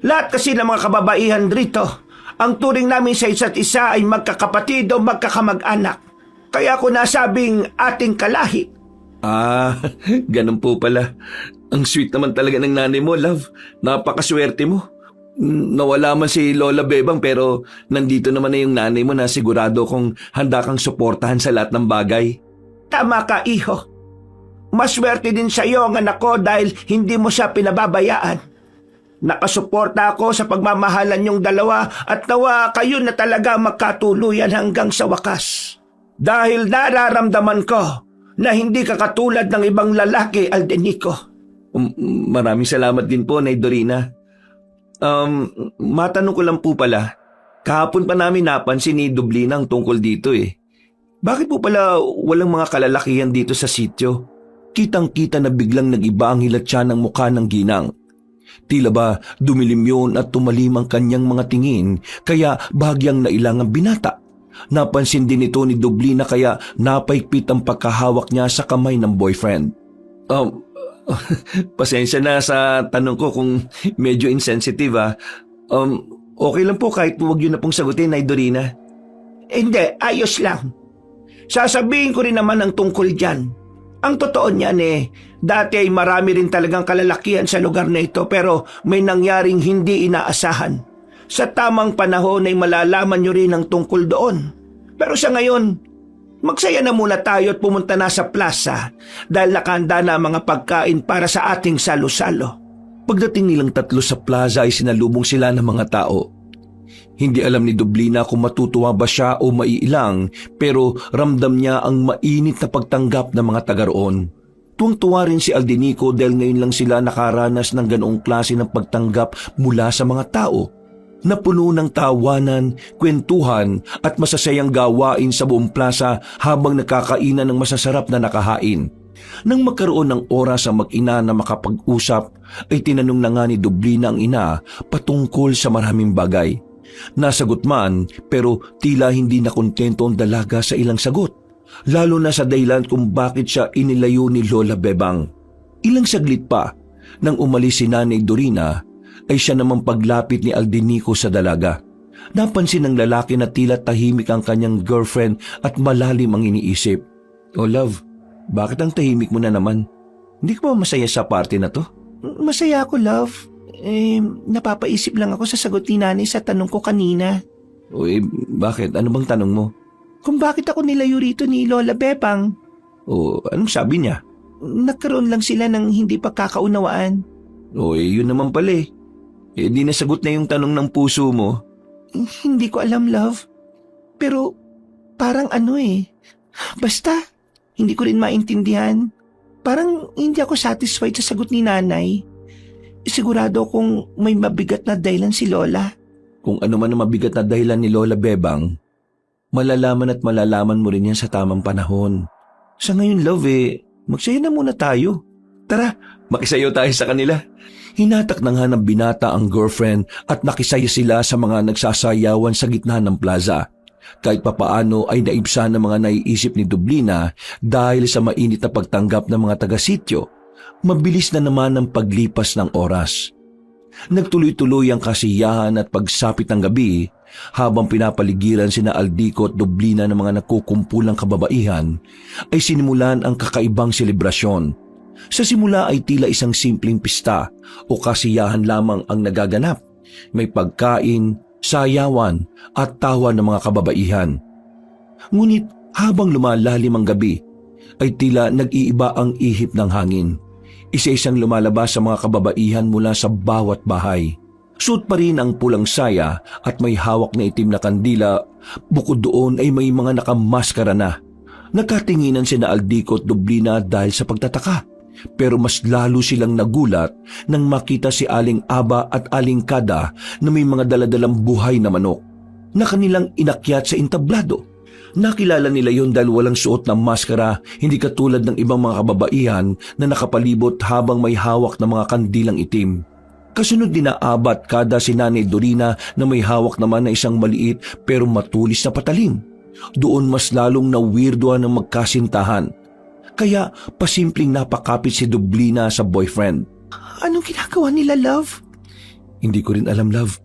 Lahat kasi ng mga kababaihan rito, ang turing namin sa isa't isa ay magkakapatid o magkakamag-anak. Kaya ko nasabing ating kalahi. Ganun po pala. Ang sweet naman talaga ng nanay mo, love. Napakaswerte mo. Nawala man si Lola Bebang pero nandito naman na yung nanay mo na sigurado kung handa kang suportahan sa lahat ng bagay. Tama ka, iho. Maswerte din sa iyo ang anak ko dahil hindi mo siya pinababayaan. Nakasuporta ako sa pagmamahalan niyong dalawa at nawa kayo na talaga magkatuluyan hanggang sa wakas. Dahil nararamdaman ko na hindi ka katulad ng ibang lalaki, Aldinico. Maraming salamat din po, Nay Dorina. Matanong ko lang po pala, kahapon pa namin napansin ni Dublina ang tungkol dito eh. Bakit po pala walang mga kalalakihan dito sa sityo? Kitang-kita na biglang nag-iba ang hilatsa ng mukha ng ginang. Tila ba dumilim yun at tumalim ang kanyang mga tingin kaya bahagyang nailang ang binata. Napansin din ito ni Dublina kaya napaikpit ang pagkahawak niya sa kamay ng boyfriend. Pasensya na sa tanong ko kung medyo insensitive okay lang po kahit huwag yun na pong sagutin, Nay Dorina. Hindi, ayos lang. Sasabihin ko rin naman ang tungkol dyan. Ang totoo niyan dati ay marami rin talagang kalalakihan sa lugar na ito pero may nangyaring hindi inaasahan. Sa tamang panahon ay malalaman nyo rin ang tungkol doon. Pero sa ngayon, magsaya na muna tayo at pumunta na sa plaza dahil nakahanda na ang mga pagkain para sa ating salo-salo. Pagdating nilang tatlo sa plaza ay sinalubong sila ng mga tao. Hindi alam ni Dublina kung matutuwa ba siya o maiilang, pero ramdam niya ang mainit na pagtanggap ng mga taga roon. Tuwang-tuwa rin si Aldinico dahil ngayon lang sila nakaranas ng ganoong klase ng pagtanggap mula sa mga tao. Napuno ng tawanan, kwentuhan at masasayang gawain sa buong plaza habang nakakainan ng masasarap na nakahain. Nang magkaroon ng oras ang mag-ina na makapag-usap, ay tinanong na nga ni Dublina ang ina patungkol sa maraming bagay. Nasagot man, pero tila hindi na kontento ang dalaga sa ilang sagot, lalo na sa dahilan kung bakit siya inilayo ni Lola Bebang. Ilang saglit pa, nang umalis si Nanay Dorina, ay siya namang paglapit ni Aldinico sa dalaga. Napansin ng lalaki na tila tahimik ang kanyang girlfriend at malalim ang iniisip. "Oh love, bakit ang tahimik mo na naman? Hindi ka ba masaya sa party na to?" Masaya ako, love. Napapaisip lang ako sa sagot ni nanay sa tanong ko kanina. "O bakit? Ano bang tanong mo?" Kung bakit ako nilayo rito ni Lola Bebang. "O anong sabi niya?" Nagkaroon lang sila ng hindi pagkakaunawaan. "O yun naman pala eh. Di nasagot na yung tanong ng puso mo." Hindi ko alam, love. Pero parang basta, hindi ko rin maintindihan. Parang hindi ako satisfied sa sagot ni nanay. Sigurado kung may mabigat na dahilan si Lola. Kung ano man ang mabigat na dahilan ni Lola Bebang, malalaman at malalaman mo rin yan sa tamang panahon. Sa ngayon, love magsaya na muna tayo. Tara, makisayo tayo sa kanila. Hinatak na nga ng binata ang girlfriend at nakisaya sila sa mga nagsasayawan sa gitna ng plaza. Kahit papaano ay naibsa ng mga naiisip ni Dublina dahil sa mainit na pagtanggap ng mga taga-sityo. Mabilis na naman ang paglipas ng oras. Nagtuloy-tuloy ang kasiyahan at pagsapit ng gabi habang pinapaligiran sina Aldico at Dublina ng mga nakukumpulang kababaihan ay sinimulan ang kakaibang selebrasyon. Sa simula ay tila isang simpleng pista o kasiyahan lamang ang nagaganap. May pagkain, sayawan at tawa ng mga kababaihan. Ngunit habang lumalalim ang gabi, ay tila nag-iiba ang ihip ng hangin. Isa-isang lumalabas sa mga kababaihan mula sa bawat bahay. Suot pa rin ang pulang saya at may hawak na itim na kandila. Bukod doon ay may mga nakamaskara na. Nakatinginan sina Aldico at Dublina dahil sa pagtataka. Pero mas lalo silang nagulat nang makita si Aling Aba at Aling Kada na may mga daladalang buhay na manok na kanilang inakyat sa entablado. Nakilala nila yon dahil walang suot ng maskara, hindi katulad ng ibang mga kababaihan na nakapalibot habang may hawak na mga kandilang itim. Kasunod din na Aba at Kada si Nanay Dorina na may hawak naman na isang maliit pero matulis na patalim. Doon mas lalong na-weirdoan ng magkasintahan. Kaya pasimpleng napakapit si Dublina sa boyfriend. Anong ginagawa nila, love? Hindi ko rin alam, love.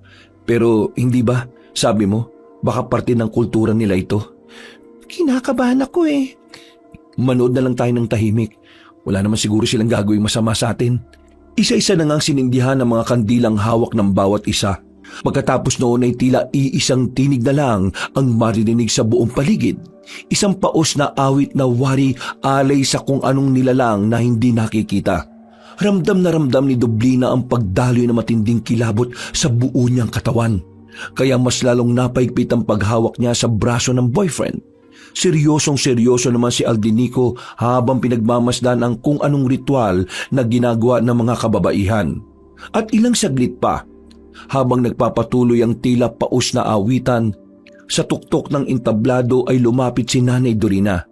Pero hindi ba, sabi mo, baka parte ng kultura nila ito? Kinakabahan ako Manood na lang tayo ng tahimik. Wala naman siguro silang gagawing masama sa atin. Isa-isa na ngang sinindihan ng mga kandilang hawak ng bawat isa. Pagkatapos noon ay tila iisang tinig na lang ang maririnig sa buong paligid. Isang paos na awit na wari alay sa kung anong nilalang na hindi nakikita. Ramdam na ramdam ni Dublina ang pagdaloy na matinding kilabot sa buo niyang katawan. Kaya mas lalong napaigpit ang paghawak niya sa braso ng boyfriend. Seryosong-seryoso naman si Aldinico habang pinagmamasdan ang kung anong ritual na ginagawa ng mga kababaihan. At ilang saglit pa, habang nagpapatuloy ang tila paus na awitan, sa tuktok ng entablado ay lumapit si Nanay Dorina.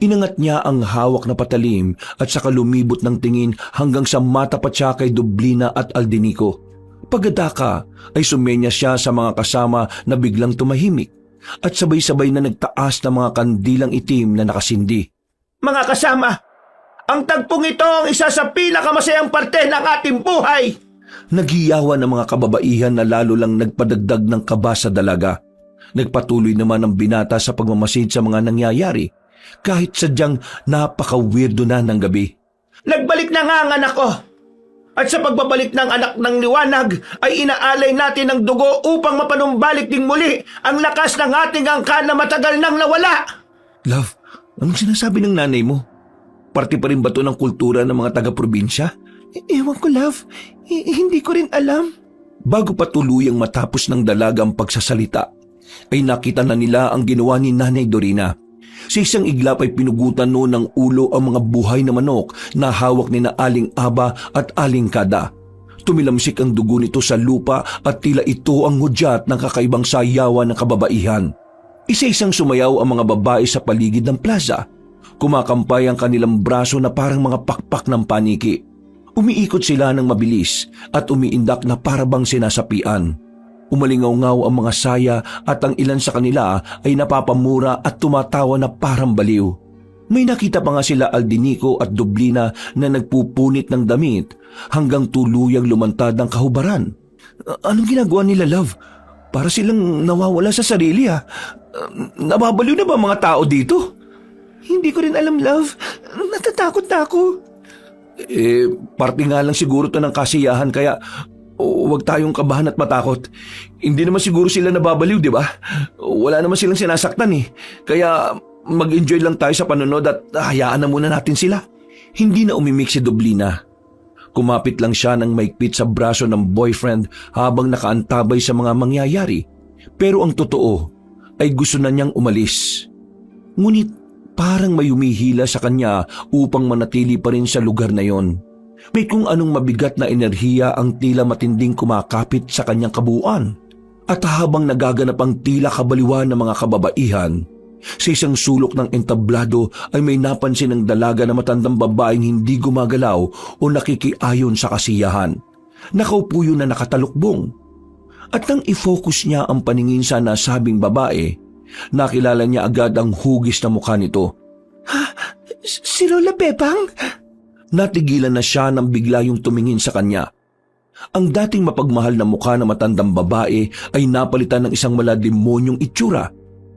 Inangat niya ang hawak na patalim at saka lumibot ng tingin hanggang sa matapat siya kay Dublina at Aldinico. Pagkataka ay sumenya siya sa mga kasama na biglang tumahimik at sabay-sabay na nagtaas ng mga kandilang itim na nakasindi. Mga kasama, ang tagpong ito ang isa sa pinakamasayang parte ng ating buhay. Nagiyawan ng mga kababaihan na lalo lang nagpadagdag ng kaba sa dalaga. Nagpatuloy naman ang binata sa pagmamasid sa mga nangyayari, kahit sadyang napaka-weirdo na ng gabi. Nagbalik na nga ang anak ko. At sa pagbabalik ng anak ng liwanag ay inaalay natin ng dugo upang mapanumbalik ding muli ang lakas ng ating angkan na matagal nang nawala. Love, anong sinasabi ng nanay mo? Parte pa rin ba ito ng kultura ng mga taga-probinsya? Ewan ko, love. Hindi ko rin alam. Bago pa tuluyang matapos ng dalaga ang pagsasalita, ay nakita na nila ang ginawa ni Nanay Dorina. Sa isang iglap ay pinugutan noon ng ulo ang mga buhay na manok na hawak ni na Aling Aba at Aling Kada. Tumilamsik ang dugo nito sa lupa at tila ito ang hudyat ng kakaibang sayawan ng kababaihan. Isa-isang sumayaw ang mga babae sa paligid ng plaza. Kumakampay ang kanilang braso na parang mga pakpak ng paniki. Umiikot sila ng mabilis at umiindak na parabang sinasapian. Umalingaw-ngaw ang mga saya at ang ilan sa kanila ay napapamura at tumatawa na parang baliw. May nakita pa nga sila Aldinico at Dublina na nagpupunit ng damit hanggang tuluyang lumantad ang kahubaran. Anong ginagawa nila, love? Para silang nawawala sa sarili ha. Nababaliw na ba mga tao dito? Hindi ko rin alam, love. Natatakot na ako. Parte nga lang siguro to ng kasiyahan kaya huwag tayong kabahan at matakot. Hindi naman siguro sila nababaliw, di ba? Wala naman silang sinasaktan eh. Kaya mag-enjoy lang tayo sa panonood at hayaan na muna natin sila. Hindi na umimik si Dublina. Kumapit lang siya ng maigpit sa braso ng boyfriend habang nakaantabay sa mga mangyayari. Pero ang totoo ay gusto na niyang umalis. Ngunit parang may humihila sa kanya upang manatili pa rin sa lugar na yon. May kung anong mabigat na enerhiya ang tila matinding kumakapit sa kanyang kabuuan. At habang nagaganap ang tila kabaliwan ng mga kababaihan, sa isang sulok ng entablado ay may napansin ng dalaga na matandang babaeng hindi gumagalaw o nakikiayon sa kasiyahan. Nakaupo yun na nakatalukbong. At nang i-focus niya ang paningin sa nasabing babae, nakilala niya agad ang hugis na mukha nito. Si Lola Bebang? Natigilan na siya nang bigla yung tumingin sa kanya. Ang dating mapagmahal na mukha ng matandang babae ay napalitan ng isang malademonyong itsura.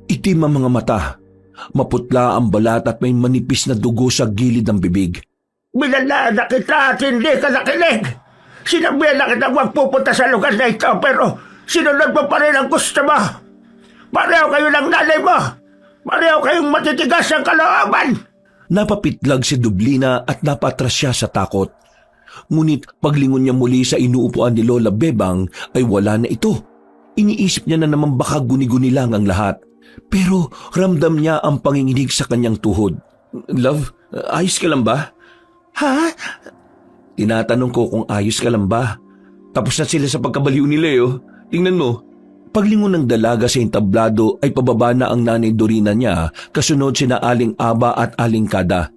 Itim ang mga mata, maputla ang balat at may manipis na dugo sa gilid ng bibig. Binala na kita at hindi ka nakinig. Sinabihan na kita huwag pupunta sa lugar na ito pero sinunod mo pa rin ang gusto mo. Pareho kayo ng nanay mo. Pareho kayong matitigas ang kalooban. Napapitlag si Dublina at napatras siya sa takot. Ngunit paglingon niya muli sa inuupuan ni Lola Bebang ay wala na ito. Iniisip niya na naman baka guni-guni lang ang lahat. Pero ramdam niya ang panginginig sa kanyang tuhod. Love, ayos ka lang ba? Ha? Tinatanong ko kung ayos ka lang ba. Tapos na sila sa pagkabaliw ni Leo. Tingnan mo. Paglingon ng dalaga sa entablado ay pababa na ang Nanay Dorina niya kasunod sina Aling Aba at Aling Kada.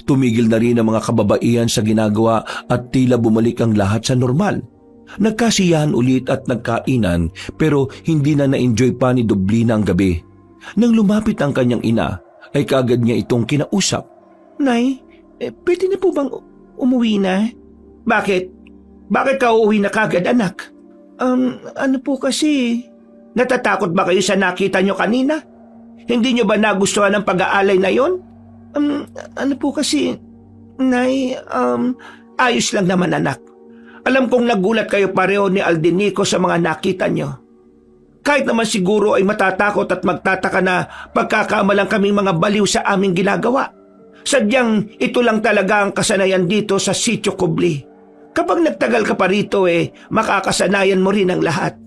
Tumigil na rin ang mga kababaihan sa ginagawa at tila bumalik ang lahat sa normal. Nagkasiyahan ulit at nagkainan pero hindi na na-enjoy pa ni Dublina ang gabi. Nang lumapit ang kanyang ina ay kaagad niya itong kinausap. Nay, pwede na po bang umuwi na? Bakit? Bakit ka uuwi na kagad, anak? Ano po kasi? Natatakot ba kayo sa nakita nyo kanina? Hindi nyo ba nagustuhan ang pag-aalay na yon? Ano po kasi, Nay, Ayos lang naman, anak. Alam kong nagulat kayo pareho ni Aldinico sa mga nakita nyo. Kahit naman siguro ay matatakot at magtataka na pagkakamalang kaming mga baliw sa aming ginagawa. Sadyang ito lang talaga ang kasanayan dito sa Sitio Kubli. Kapag nagtagal ka pa rito makakasanayan mo rin ang lahat.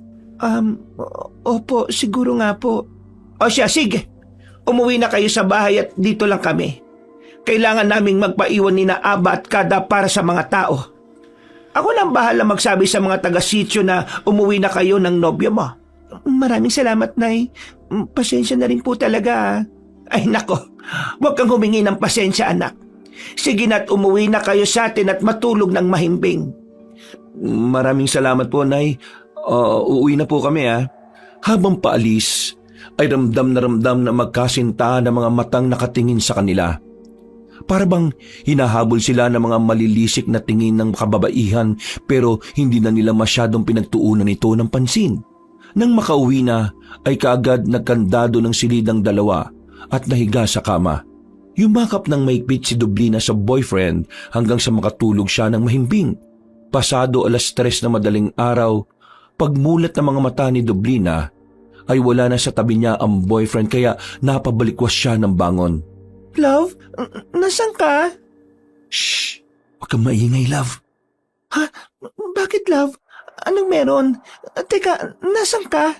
Opo, siguro nga po. O siya, sige. Umuwi na kayo sa bahay at dito lang kami. Kailangan naming magpaiwan ni na Aba at Kada para sa mga tao. Ako nang bahala magsabi sa mga taga-sitio na umuwi na kayo ng nobyo mo. Maraming salamat, Nay. Pasensya na rin po talaga. Ay nako, huwag kang humingi ng pasensya, anak. Sige na't umuwi na kayo sa atin at matulog ng mahimbing. Maraming salamat po, Nay. Uuwi na po kami Habang paalis, ay ramdam na magkasinta ng mga matang nakatingin sa kanila. Para bang hinahabol sila ng mga malilisik na tingin ng kababaihan pero hindi na nila masyadong pinagtuunan ito ng pansin. Nang makauwi na, ay kaagad nagkandado ng silid ang dalawa at nahiga sa kama. Yumakap ng maigpit si Dublina sa boyfriend hanggang sa makatulog siya ng mahimbing. Pasado 3:00 na madaling araw, pagmulat ng mga mata ni Dublina, ay wala na sa tabi niya ang boyfriend kaya napabalikwas siya ng bangon. Love, nasan ka? Shh! Huwag kang maingay, love. Ha? Bakit, love? Anong meron? Teka, nasan ka?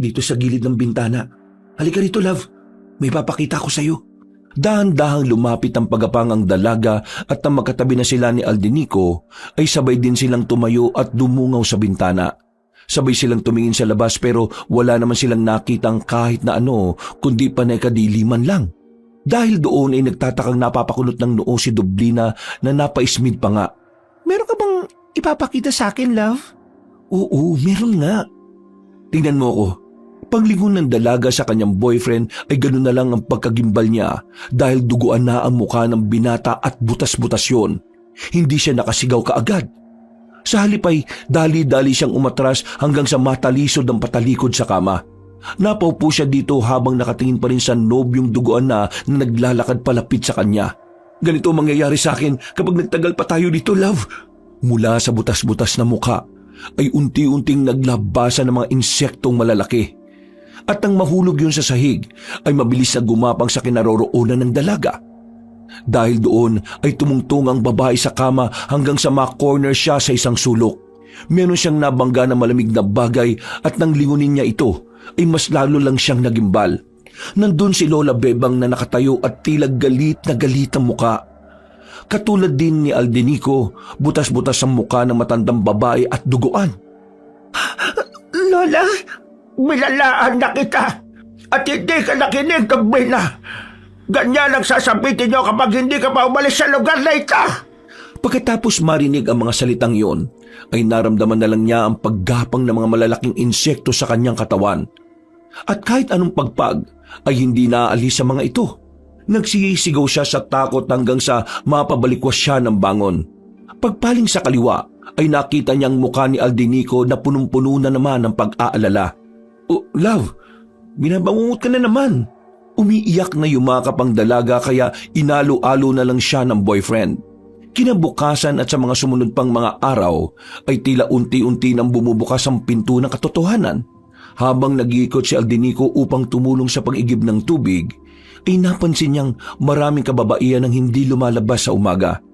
Dito sa gilid ng bintana. Halika rito, love. May papakita ko sa'yo. Dahan-dahang lumapit ang pagapangang dalaga at nang magkatabi na sila ni Aldenico ay sabay din silang tumayo at dumungaw sa bintana. Sabay silang tumingin sa labas pero wala naman silang nakitang kahit na ano kundi panay kadiliman lang. Dahil doon ay nagtatakang napapakunot ng noo si Dublina na napaismid pa nga. Meron ka bang ipapakita sa akin, love? Oo, meron nga. Tingnan mo ako. Paglingon ng dalaga sa kanyang boyfriend ay ganoon na lang ang pagkagimbal niya dahil duguan na ang mukha ng binata at butas-butas yun. Hindi siya nakasigaw kaagad. Sa halip ay dali-dali siyang umatras hanggang sa matalisod ang patalikod sa kama. Napaupo siya dito habang nakatingin pa rin sa nobyong duguan na naglalakad palapit sa kanya. Ganito ang mangyayari sa akin kapag nagtagal pa tayo dito, love. Mula sa butas-butas na mukha ay unti-unting naglabasan ng mga insektong malalaki. At nang mahulog yun sa sahig, ay mabilis na gumapang sa kinaroroonan ng dalaga. Dahil doon ay tumungtong ang babae sa kama hanggang sa ma-corner siya sa isang sulok. Meron siyang nabangga na malamig na bagay at nang lingunin niya ito, ay mas lalo lang siyang nagimbal. Nandun si Lola Bebang na nakatayo at tila galit na galit ang muka. Katulad din ni Aldenico, butas-butas ang muka ng matandang babae at duguan. Lola, bilalaan na kita at hindi ka nakinig, Dublina. Ganyan ang sasabitin niyo kapag hindi ka pa umalis sa lugar na ito. Pagkatapos marinig ang mga salitang yon, ay naramdaman na lang niya ang paggapang ng mga malalaking insekto sa kanyang katawan. At kahit anong pagpag, ay hindi naaalis sa mga ito. Nagsisigaw siya sa takot hanggang sa mapabalikwas siya ng bangon. Pagpaling sa kaliwa, ay nakita niyang mukha ni Aldenico na punong-puno na naman ng pag-aalala. "Oh, love, binabangungot ka na naman." Umiiyak na yumakap ang dalaga kaya inalo-alo na lang siya ng boyfriend. Kinabukasan at sa mga sumunod pang mga araw ay tila unti-unti nang bumubukas ang pinto ng katotohanan. Habang nag-iikot si Aldenico upang tumulong sa pag-igib ng tubig, ay napansin niyang maraming kababaihan ang hindi lumalabas sa umaga.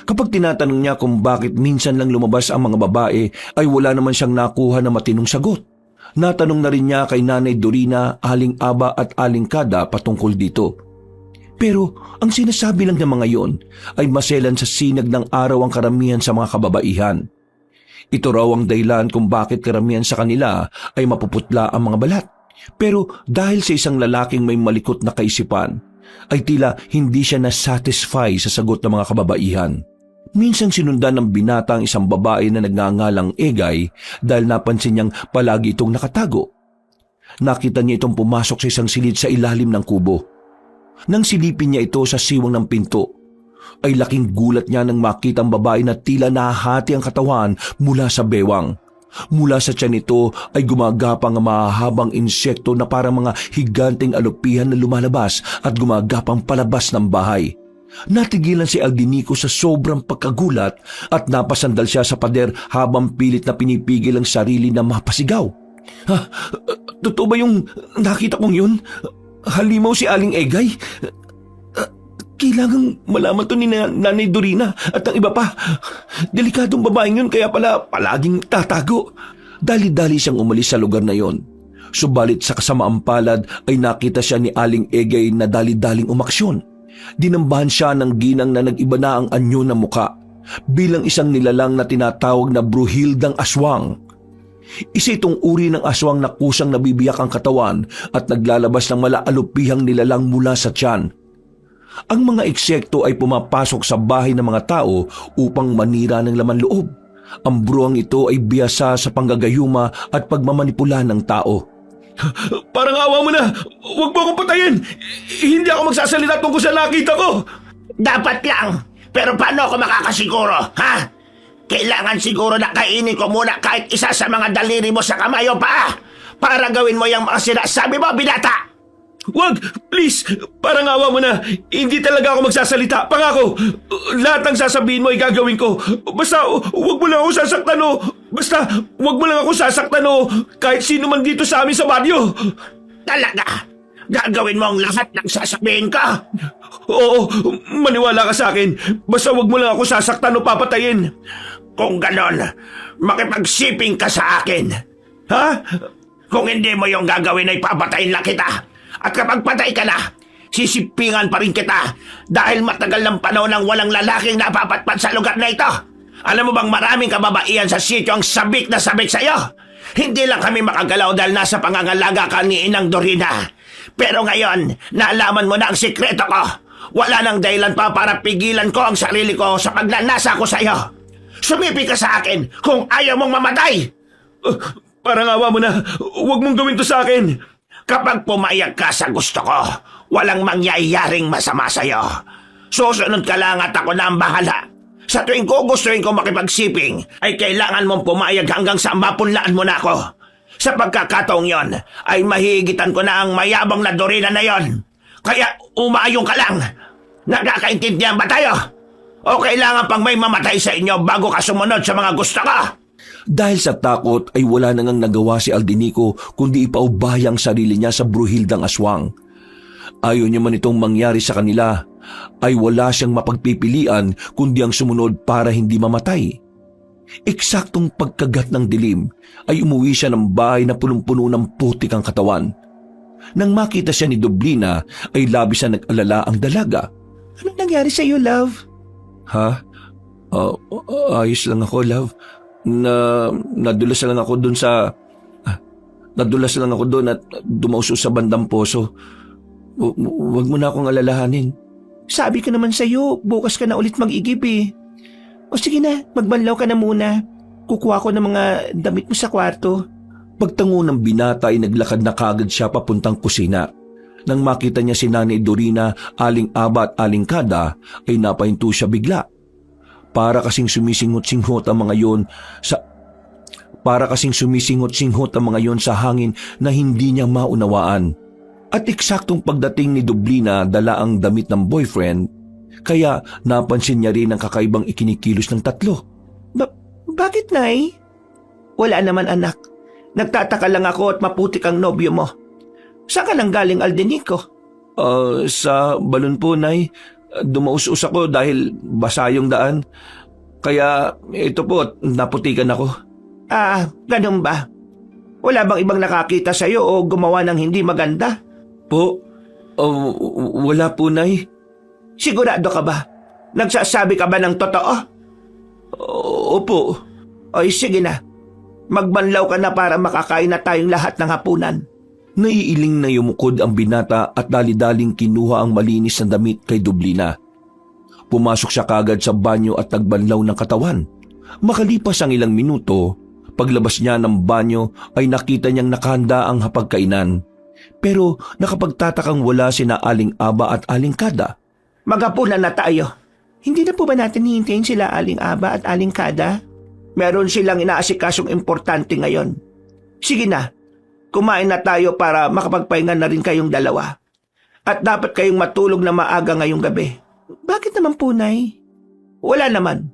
Kapag tinatanong niya kung bakit minsan lang lumabas ang mga babae ay wala naman siyang nakuha na matinong sagot. Natanong na rin niya kay Nanay Dorina, Aling Aba at Aling Kada patungkol dito. Pero ang sinasabi lang ng mga yon ay maselan sa sinag ng araw ang karamihan sa mga kababaihan. Ito raw ang dahilan kung bakit karamihan sa kanila ay mapuputla ang mga balat. Pero dahil sa isang lalaking may malikot na kaisipan, ay tila hindi siya na-satisfy sa sagot ng mga kababaihan. Minsan sinundan ng binata ang isang babae na nagngangalang Egay dahil napansin niyang palagi itong nakatago. Nakita niya itong pumasok sa isang silid sa ilalim ng kubo. Nang silipin niya ito sa siwang ng pinto, ay laking gulat niya nang makita ang babae na tila nahahati ang katawan mula sa bewang. Mula sa tiyan nito ay gumagapang ang mahahabang insekto na parang mga higanteng alupihan na lumalabas at gumagapang palabas ng bahay. Natigilan si Aldenico sa sobrang pagkagulat at napasandal siya sa pader habang pilit na pinipigil ang sarili na mapasigaw. "Ha? Totoo ba yung nakita kong yun? Halimaw si Aling Egay? Kailangang malaman to ni Nanay Dorina at ang iba pa. Delikadong babaeng yun kaya pala palaging tatago." Dali-dali siyang umalis sa lugar na yon. Subalit sa kasamaang palad ay nakita siya ni Aling Egay na dali-daling umaksyon. Dinambahan siya ng ginang na nag-iba na ang anyo ng muka bilang isang nilalang na tinatawag na bruhildang aswang. Isa itong uri ng aswang na kusang nabibiyak ang katawan at naglalabas ng malaalupihang nilalang mula sa tiyan. Ang mga eksekto ay pumapasok sa bahay ng mga tao upang manira ng laman loob. Ang bruhang ito ay biyasa sa panggagayuma at pagmamanipula ng tao. "Parang awa mo na! Huwag mo akong patayin! Hindi ako magsasalita tungkol sa nakita ko!" Dapat lang. Pero paano ako makakasiguro, ha? Kailangan siguro na kainin ko muna kahit isa sa mga daliri mo sa kamay o paa para gawin mo yung mga sinasabi mo, binata. "Wag! Please! Parang awa mo na! Hindi talaga ako magsasalita! Pangako! Lahat ng sasabihin mo ay gagawin ko! Basta wag mo lang ako sasaktan o! Basta wag mo lang ako sasaktan o! Kahit sino man dito sa amin sa baryo!" Talaga? Gagawin mo ang lahat ng sasabihin ka? "Oo! Maniwala ka sa akin! Basta wag mo lang ako sasaktan o papatayin! Kung ganon, makipagsiping ka sa akin. Ha? Kung hindi mo yung gagawin ay papatayin lang kita. At kapag patay ka na, sisipingan pa rin kita dahil matagal ng panahon nang walang lalaking napapatpat sa lugar na ito. Alam mo bang maraming kababaihan sa sityo ang sabik na sabik sa'yo? Hindi lang kami makagalaw dahil nasa pangangalaga ka ni Inang Dorina. Pero ngayon, naalaman mo na ang sikreto ko. Wala nang dahilan pa para pigilan ko ang sarili ko sa pagnanasa ko sa'yo. Sumipi ka sa akin kung ayaw mong mamatay. Parang awa mo na. Huwag mong gawin to sa akin. Kapag pumayag ka sa gusto ko, walang mangyayaring masama sa'yo. Susunod ka lang at ako na ang bahala. Sa tuwing gustuhin ko makipagsiping, ay kailangan mong pumayag hanggang sa mapunlaan mo na ako. Sa pagkakataong yon, ay mahigitan ko na ang mayabang na Dorina na yon. Kaya umayong ka lang. Nagkakaintindihan ba tayo? O kailangan pang may mamatay sa inyo bago ka sumunod sa mga gusto ko? Dahil sa takot ay wala na ngang nagawa si Aldinico kundi ipaubaya ang sarili niya sa bruhildang aswang. Ayaw niya man itong mangyari sa kanila, ay wala siyang mapagpipilian kundi ang sumunod para hindi mamatay. Eksaktong pagkagat ng dilim ay umuwi siya ng bahay na punong-puno ng putik ang katawan. Nang makita siya ni Dublina ay labis na nag-alala ang dalaga. Anong nangyari sa iyo, love? Ha? Ayos lang ako, love. Nadulas lang ako doon at dumauso sa bandang poso. Huwag mo na akong alalahanin. Sabi ko naman sa iyo, bukas ka na ulit mag-igib eh. O sige na, magbanlaw ka na muna. Kukuha ko ng mga damit mo sa kwarto. Pagtango ng binata ay naglakad na kagad siya papuntang kusina. Nang makita niya si Nanay Dorina, Aling Aba at Aling Kada, ay napahinto siya bigla. Para kasing sumisinghot-singhot ang mga yon sa hangin na hindi niya maunawaan. At eksaktong pagdating ni Dublina dala ang damit ng boyfriend, kaya napansin niya rin ang kakaibang ikinikilos ng tatlo. Bakit, Nay? Wala naman, anak. Nagtataka lang ako at maputik ang nobyo mo. Saan ka nang galing, Aldinico? Sa balon po, Nay. Dumaus-us ako dahil basa yung daan. Kaya ito po, naputikan ako. Ganun ba? Wala bang ibang nakakita sa'yo o gumawa ng hindi maganda? Po? Wala po, Nay. Sigurado ka ba? Nagsasabi ka ba ng totoo? Opo. Oy, sige na. Magbanlaw ka na para makakain na tayong lahat ng hapunan. Naiiling na yumukod ang binata at dali-daling kinuha ang malinis na damit kay Dublina. Pumasok siya kagad sa banyo at nagbanlaw ng katawan. Makalipas ang ilang minuto, paglabas niya ng banyo ay nakita niyang nakahanda ang hapagkainan. Pero nakapagtatakang wala sina Aling Aba at Aling Kada. Maghapunan na tayo. Hindi na po ba natin hihintayin sila Aling Aba at Aling Kada? Meron silang inaasikasong importante ngayon. Sige na, kumain na tayo para makapagpahinga na rin kayong dalawa. At dapat kayong matulog na maaga ngayong gabi. Bakit naman po, Nay? Wala naman.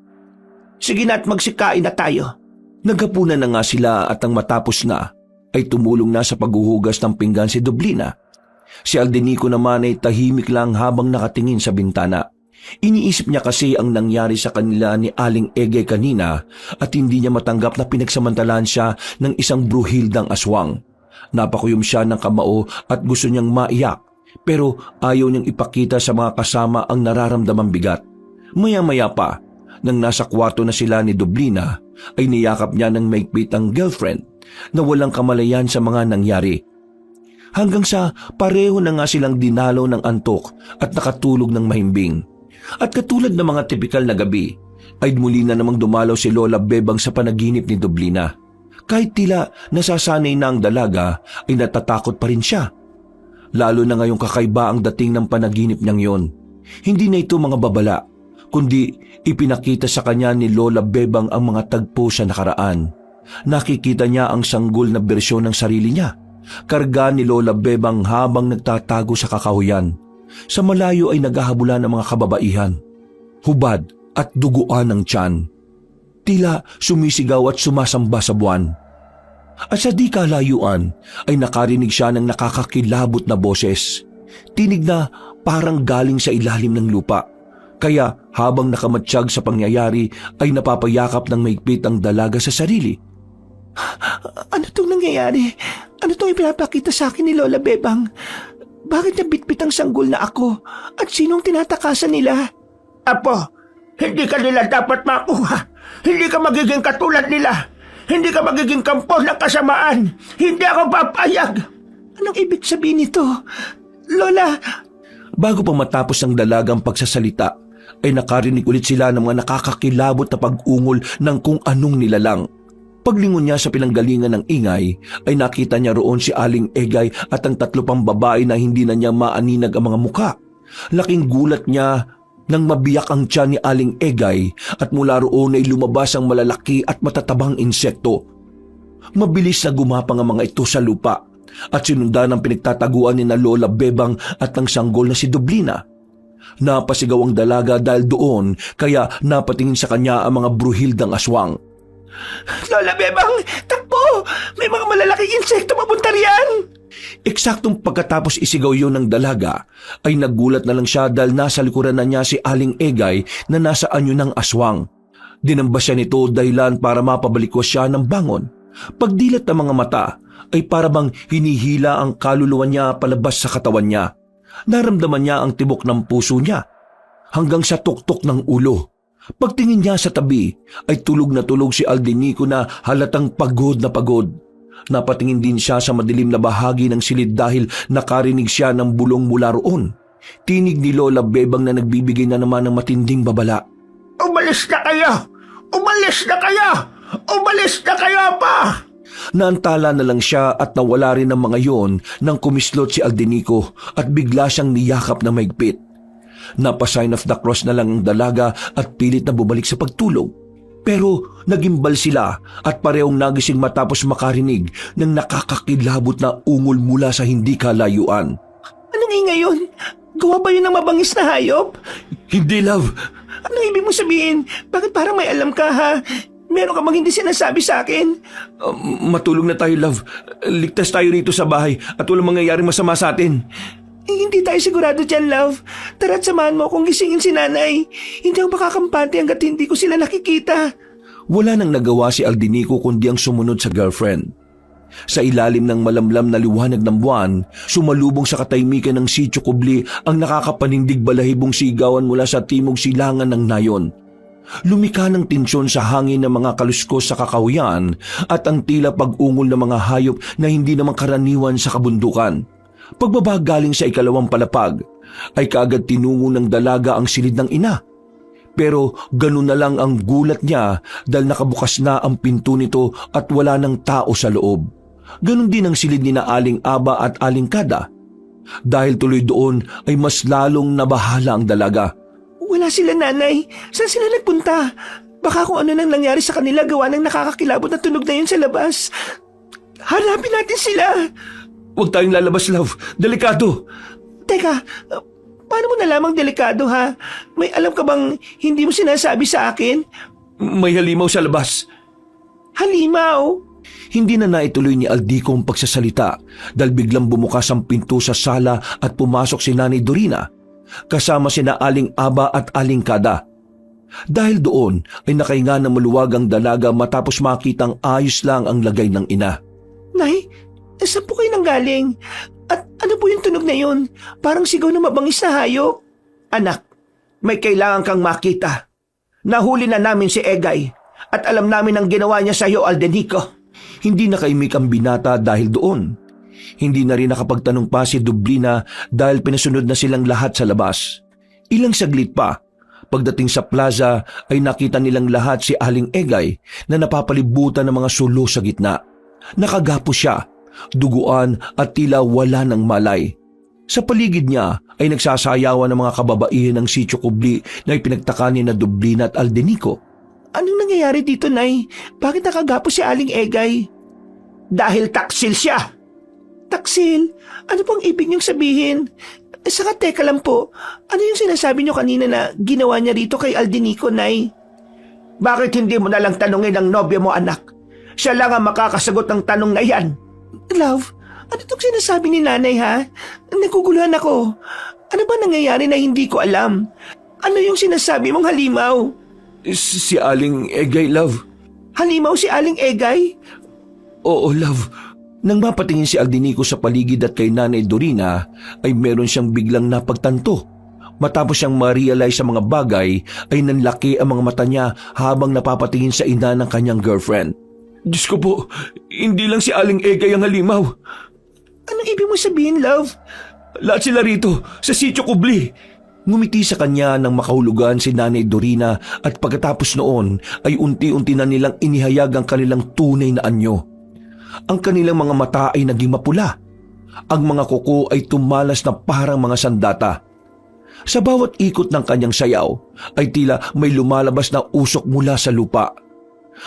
Sige na at magsikain na tayo. Naghapunan na nga sila at ang matapos na ay tumulong na sa paghuhugas ng pinggan si Dublina. Si Aldinico naman ay tahimik lang habang nakatingin sa bintana. Iniisip niya kasi ang nangyari sa kanila ni Aling Ege kanina at hindi niya matanggap na pinagsamantalaan siya ng isang bruhildang aswang. Napakuyom siya ng kamao at gusto niyang maiyak pero ayaw niyang ipakita sa mga kasama ang nararamdamang bigat. Maya-maya pa, nang nasa kwarto na sila ni Dublina, ay niyakap niya ng maigpit ang girlfriend na walang kamalayan sa mga nangyari. Hanggang sa pareho na nga silang dinalo ng antok at nakatulog ng mahimbing. At katulad ng mga tipikal na gabi, ay muli na namang dumalaw si Lola Bebang sa panaginip ni Dublina. Kahit tila nasasanay na ang dalaga, ay natatakot pa rin siya. Lalo na ngayong kakaiba ang dating ng panaginip niyang yon. Hindi na ito mga babala, kundi ipinakita sa kanya ni Lola Bebang ang mga tagpo sa nakaraan. Nakikita niya ang sanggol na bersyon ng sarili niya. Karga ni Lola Bebang habang nagtatago sa kakahuyan. Sa malayo ay naghahabulan ang mga kababaihan. Hubad at duguan ng tiyan. Tila sumisigaw at sumasamba sa buwan. At sa di kalayuan ay nakarinig siya ng nakakakilabot na boses. Tinig na parang galing sa ilalim ng lupa. Kaya habang nakamatsyag sa pangyayari ay napapayakap ng maigpit ang dalaga sa sarili. Ano tong nangyayari? Ano tong ipinapakita sa akin ni Lola Bebang? Bakit niya bitbit ang sanggol na ako? At sinong tinatakasan nila? Apo, hindi ka nila dapat makuha. Hindi ka magiging katulad nila. Hindi ka magiging kampo ng kasamaan. Hindi ako papayag. Anong ibig sabihin nito? Lola, Bago pa matapos ng dalagang pagsasalita, ay nakarinig ulit sila ng mga nakakakilabot na pag-ungol ng kung anong nilalang. Paglingon niya sa pinanggalingan ng ingay, ay nakita niya roon si Aling Egay at ang 3 pang babae na hindi na niya maaninag ang mga muka. Laking gulat niya nang mabiyak ang tiyan ni Aling Egay at mula roon ay lumabas ang malalaki at matatabang insekto. Mabilis na gumapang ang mga ito sa lupa at sinundan ang pinagtataguan ni na Lola Bebang at ang sanggol na si Dublina. Napasigaw ang dalaga dahil doon, kaya napatingin sa kanya ang mga bruhildang aswang. Lola Bebang, takbo! May mga malalaking insekto papunta riyan! Eksaktong pagkatapos isigaw yun ng dalaga, ay nagulat na lang siya dahil nasa likuran na niya si Aling Egay na nasa anyo ng aswang. Dinamba siya nito dahilan para mapabalikwas siya ng bangon. Pagdilat ng mga mata, ay parabang hinihila ang kaluluwa niya palabas sa katawan niya. Naramdaman niya ang tibok ng puso niya, hanggang sa tuktok ng ulo. Pagtingin niya sa tabi, ay tulog na tulog si Aldenico na halatang pagod na pagod. Napatingin din siya sa madilim na bahagi ng silid dahil nakarinig siya ng bulong mula roon. Tinig ni Lola Bebang na nagbibigay na naman ng matinding babala. Umalis na kayo! Umalis na kayo! Umalis na kayo pa! Naantala na lang siya at nawala rin ng mga yon nang kumislot si Aldenico at bigla siyang niyakap na maigpit. Napa-sign of the cross na lang ang dalaga at pilit na bumalik sa pagtulog. Pero nagimbal sila at parehong nagising matapos makarinig ng nakakakilabot na ungol mula sa hindi kalayuan. Anong ingay yun? Gawa ba yun ng mabangis na hayop? Hindi, love. Anong ibig mo sabihin? Bakit parang may alam ka, ha? Meron ka bang hindi sinasabi sa akin? Matulog na tayo, love. Ligtas tayo rito sa bahay at walang mangyayaring masama sa atin. Hindi tayo sigurado dyan, love. Tara't samahan mo kung gisingin si nanay. Hindi ako makakampante hanggat hindi ko sila nakikita. Wala nang nagawa si Aldenico kundi ang sumunod sa girlfriend. Sa ilalim ng malamlam na liwanag ng buwan, sumalubong sa katahimikan ng Sitio Kubli ang nakakapanindig balahibong sigawan mula sa timog silangan ng nayon. Lumika ng tensyon sa hangin ng mga kaluskos sa kakahuyan at ang tila pag-ungol ng mga hayop na hindi naman karaniwan sa kabundukan. Pagbaba galing sa 2nd palapag, ay kaagad tinungo ng dalaga ang silid ng ina. Pero ganun na lang ang gulat niya dahil nakabukas na ang pinto nito at wala ng tao sa loob. Ganun din ang silid ni na Aling Aba at Aling Kada. Dahil tuloy doon ay mas lalong nabahala ang dalaga. Wala sila, nanay. Saan sila nagpunta? Baka kung ano nang nangyari sa kanila gawa ng nakakakilabot na tunog na yun sa labas. Hanapin natin sila. Huwag tayong lalabas, love. Delikado. Teka, paano mo nalamang delikado, ha? May alam ka bang hindi mo sinasabi sa akin? May halimaw sa labas. Halimaw? Hindi na naituloy ni Aldico ang pagsasalita dahil biglang bumukas ang pinto sa sala at pumasok si Nanay Dorina kasama sina Aling Aba at Aling Kada. Dahil doon ay nakahinga ng maluwag ang dalaga matapos makitang ayos lang ang lagay ng ina. Nay, saan po kayo nanggaling? At ano po yung tunog na yun? Parang sigaw na mabangis na hayop. Anak, may kailangan kang makita. Nahuli na namin si Egay at alam namin ang ginawa niya sa iyo, Aldenico. Hindi nakaimik ang binata dahil doon. Hindi na rin nakapagtanong pa si Dublina dahil pinasunod na silang lahat sa labas. Ilang saglit pa, pagdating sa plaza ay nakita nilang lahat si Aling Egay na napapalibutan ng mga sulo sa gitna. Nakagapo siya, duguan at tila wala ng malay. Sa paligid niya ay nagsasayawan ng mga kababaihan ng Sitio Kubli na ipinagtaka ni na Dublina at Aldenico. Anong nangyayari dito, Nay? Bakit nakagapo si Aling Egay? Dahil taksil siya. Taksil? Ano pong ibig niyong sabihin? Saka teka lang po, ano yung sinasabi niyo kanina na ginawa niya rito kay Aldenico, Nay? Bakit hindi mo nalang tanungin ang nobyo mo, anak? Siya lang ang makakasagot ng tanong na yan. Love, ano itong sinasabi ni nanay, ha? Naguguluhan ako. Ano ba nangyayari na hindi ko alam? Ano yung sinasabi mong halimaw? Si Aling Egay, love. Halimaw si Aling Egay? Oo, love. Nang mapatingin si Aldinico sa paligid at kay Nanay Dorina, ay meron siyang biglang napagtanto. Matapos siyang ma-realize sa mga bagay, ay nanlaki ang mga mata niya habang napapatingin sa ina ng kanyang girlfriend. Diyos ko po, hindi lang si Aling Egay ang halimaw. Anong ibig mo sabihin, love? Lahat sila rito, sa Sitio Kubli. Ngumiti sa kanya nang makahulugan si Nanay Dorina at pagkatapos noon ay unti-unti na nilang inihayag ang kanilang tunay na anyo. Ang kanilang mga mata ay naging mapula. Ang mga kuko ay tumalas na parang mga sandata. Sa bawat ikot ng kanyang sayaw ay tila may lumalabas na usok mula sa lupa.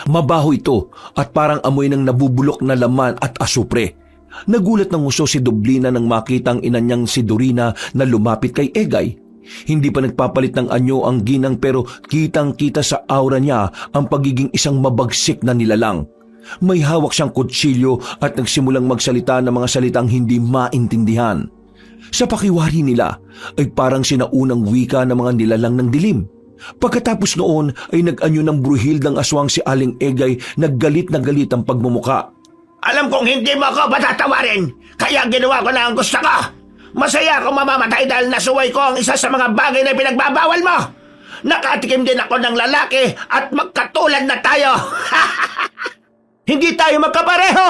Mabaho ito at parang amoy ng nabubulok na laman at asupre. Nagulat ng nguso si Dublina nang makita ang ina niyang si Dorina na lumapit kay Egay. Hindi pa nagpapalit ng anyo ang ginang pero kitang-kita sa aura niya ang pagiging isang mabagsik na nilalang. May hawak siyang kutsilyo at nagsimulang magsalita ng mga salitang hindi maintindihan. Sa pakiwari nila ay parang sinaunang wika ng mga nilalang ng dilim. Pagkatapos noon ay nag-anyo ng bruhildang aswang si Aling Egay na galit ang pagmumuka. Alam kong hindi mo ako patatawarin, kaya ginawa ko na ang gusto ko. Masaya akong mamamatay dahil nasuway ko ang isa sa mga bagay na pinagbabawal mo. Nakatikim din ako ng lalaki at magkatulad na tayo. Hindi tayo magkapareho!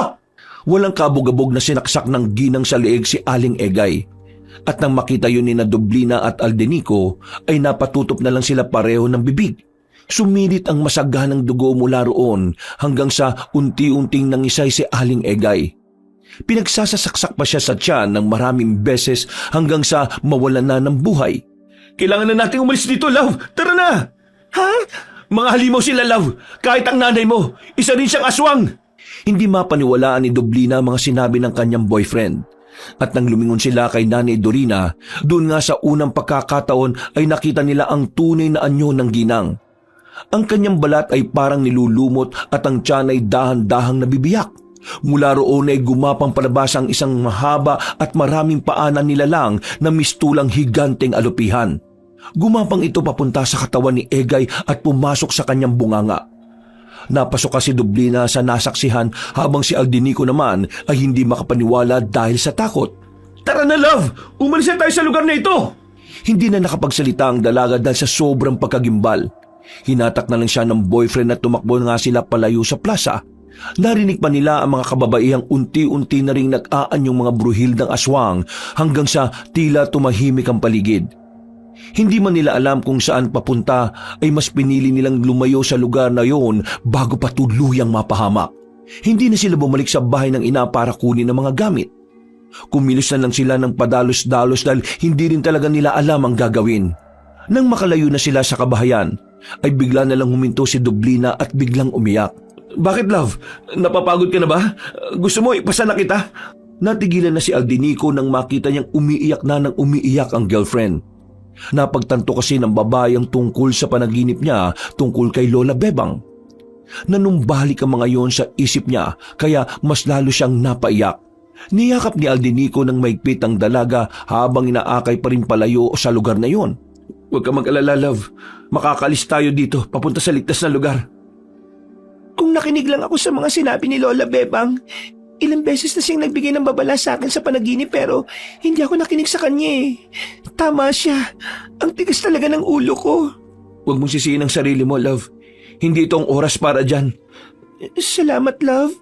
Walang kabog-abog na sinaksak ng ginang sa leeg si Aling Egay. At nang makita yun ni na Dublina at Aldinico, ay napatutop na lang sila pareho ng bibig. Sumirit ang masaganang dugo mula roon hanggang sa unti-unting nangisay si Aling Egay. Pinagsasasaksak pa siya sa tiyan ng maraming beses hanggang sa mawalan na ng buhay. Kailangan na nating umalis dito, love! Tara na! Ha? Mga halimaw sila, love! Kahit ang nanay mo, isa rin siyang aswang! Hindi mapaniwalaan ni Dublina mga sinabi ng kanyang boyfriend. At nang lumingon sila kay Nanay Dorina, doon nga sa unang pagkakataon ay nakita nila ang tunay na anyo ng ginang. Ang kanyang balat ay parang nilulumot at ang tiyan ay dahan-dahang nabibiyak. Mula roon ay gumapang palabas ang isang mahaba at maraming paanan nilalang na mistulang higanteng alupihan. Gumapang ito papunta sa katawan ni Egay at pumasok sa kanyang bunganga. Napasok kasi Dublina sa nasaksihan habang si Aldinico naman ay hindi makapaniwala dahil sa takot. Tara na, love! Umalis na tayo sa lugar na ito! Hindi na nakapagsalita ang dalaga dahil sa sobrang pagkagimbal. Hinatak na lang siya ng boyfriend at tumakbo nga sila palayo sa plaza. Narinig pa nila ang mga kababaihang unti-unti na ring nag-aanyong mga bruhildang aswang hanggang sa tila tumahimik ang paligid. Hindi man nila alam kung saan papunta ay mas pinili nilang lumayo sa lugar na yon bago pa tuluyang mapahamak. Hindi na sila bumalik sa bahay ng ina para kunin ang mga gamit. Kumilos na lang sila ng padalos-dalos dahil hindi rin talaga nila alam ang gagawin. Nang makalayo na sila sa kabahayan, ay bigla na lang huminto si Dublina at biglang umiyak. Bakit, love? Napapagod ka na ba? Gusto mo ipasa na kita? Natigilan na si Aldinico nang makita niyang umiiyak na nang umiiyak ang girlfriend. Napagtanto kasi ng babae ang tungkol sa panaginip niya tungkol kay Lola Bebang. Nanumbalik ang mga yon sa isip niya kaya mas lalo siyang napaiyak. Niyakap ni Aldinico ng maigpit ang dalaga habang inaakay pa rin palayo sa lugar na yon. Huwag ka mag-alala, love. Makakalis tayo dito papunta sa ligtas na lugar. Kung nakinig lang ako sa mga sinabi ni Lola Bebang, ilang beses na siyang nagbigay ng babala sa akin sa panaginip pero hindi ako nakinig sa kanya eh. Tama siya. Ang tigas talaga ng ulo ko. Huwag mong sisihin ang sarili mo, love. Hindi ito ang oras para dyan. Salamat, love.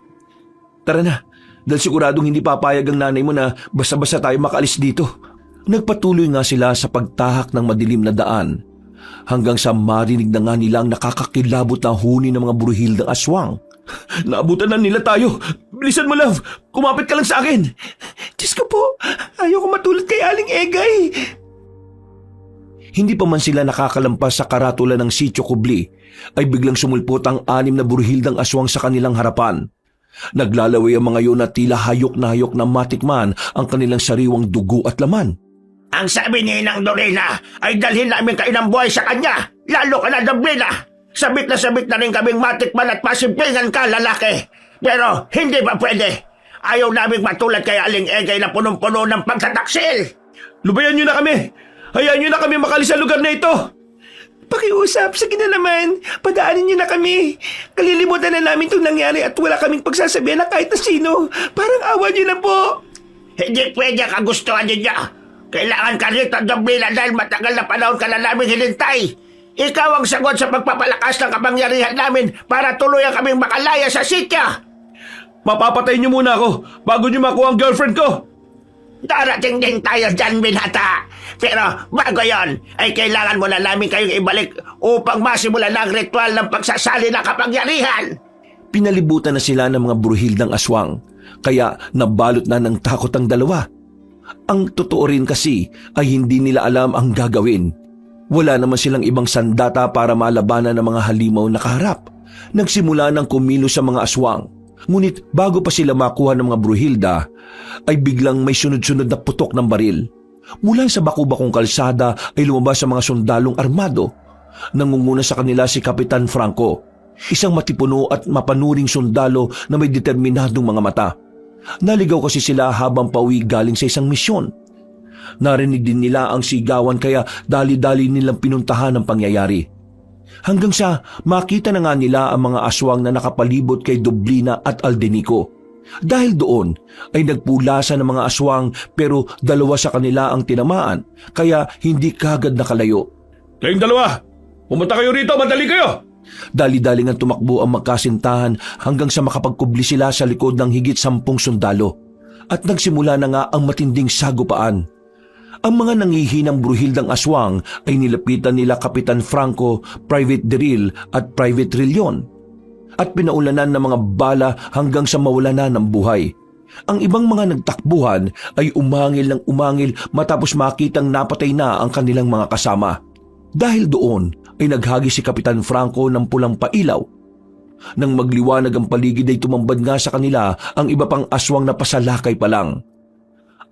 Tara na, dahil siguradong hindi papayag ang nanay mo na basta-basta tayo makaalis dito. Nagpatuloy nga sila sa pagtahak ng madilim na daan hanggang sa marinig na nga nilang nakakakilabot na huni ng mga bruhildang aswang. Naabutan na nila tayo. Bilisan mo, love. Kumapit ka lang sa akin. Diyos ko po, ayaw ko matulad kay Aling Egay. Hindi pa man sila nakakalampas sa karatula ng Sitio Kubli, ay biglang sumulpot ang 6 na bruhildang aswang sa kanilang harapan. Naglalaway ang mga yun na tila hayok na matikman ang kanilang sariwang dugo at laman. Ang sabi ni Inang Dorina ay dalhin namin kayo ng buhay sa kanya. Lalo ka na, Dublina. Sabit na rin kaming matikman at masimpingan ka, lalaki. Pero hindi ba pwede? Ayaw naming matulad kay Aling Egay na punong-puno ng pagtataksil. Lubayan nyo na kami! Hayaan nyo na kami makalis sa lugar na ito! Pakiusap, sige na naman. Padaanin niyo na kami. Kalilimutan na namin itong nangyari at wala kaming pagsasabihan na kahit na sino. Parang awa niyo na po. Hindi pwede kagustuhan ninyo. Kailangan ka rito, Dublina, dahil matagal na panahon ka na namin hinintay. Ikaw ang sagot sa pagpapalakas ng kapangyarihan namin para tuluyan kaming makalaya sa sitya. Mapapatay niyo muna ako bago niyo makuha ang girlfriend ko. Darating din tayo dyan, binata. Pero bago yon, ay kailangan mo na namin kayong ibalik upang masimulan na ang ritual ng pagsasali ng kapangyarihan. Pinalibutan na sila ng mga bruhildang aswang, kaya nabalot na ng takot ang dalawa. Ang totoo rin kasi ay hindi nila alam ang gagawin. Wala naman silang ibang sandata para malabanan ng mga halimaw na kaharap. Nagsimula ng kumilos sa mga aswang. Ngunit bago pa sila makuha ng mga bruhilda, ay biglang may sunod-sunod na putok ng baril. Mula sa baku-bakong kalsada ay lumabas ang mga sundalong armado. Nangunguna sa kanila si Kapitan Franco, isang matipuno at mapanuring sundalo na may determinadong mga mata. Naligaw kasi sila habang pauwi galing sa isang misyon. Narinig din nila ang sigawan kaya dali-dali nilang pinuntahan ang pangyayari. Hanggang sa makita na nga nila ang mga aswang na nakapalibot kay Dublina at Aldenico. Dahil doon ay nagpulasa ng mga aswang pero dalawa sa kanila ang tinamaan kaya hindi kagad nakalayo. Kayong dalawa, pumunta kayo rito, madali kayo! Dali-dali nga tumakbo ang magkasintahan hanggang sa makapagkubli sila sa likod ng higit 10 sundalo. At nagsimula na nga ang matinding sagupaan. Ang mga nangihinang bruhildang aswang ay nilapitan nila Kapitan Franco, Private Deril at Private Trillion. At pinaulanan ng mga bala hanggang sa mawala na ng buhay. Ang ibang mga nagtakbuhan ay umangil ng umangil matapos makitang napatay na ang kanilang mga kasama. Dahil doon ay naghagi si Kapitan Franco ng pulang pailaw. Nang magliwanag ang paligid ay tumambad nga sa kanila ang iba pang aswang na pasalakay pa lang.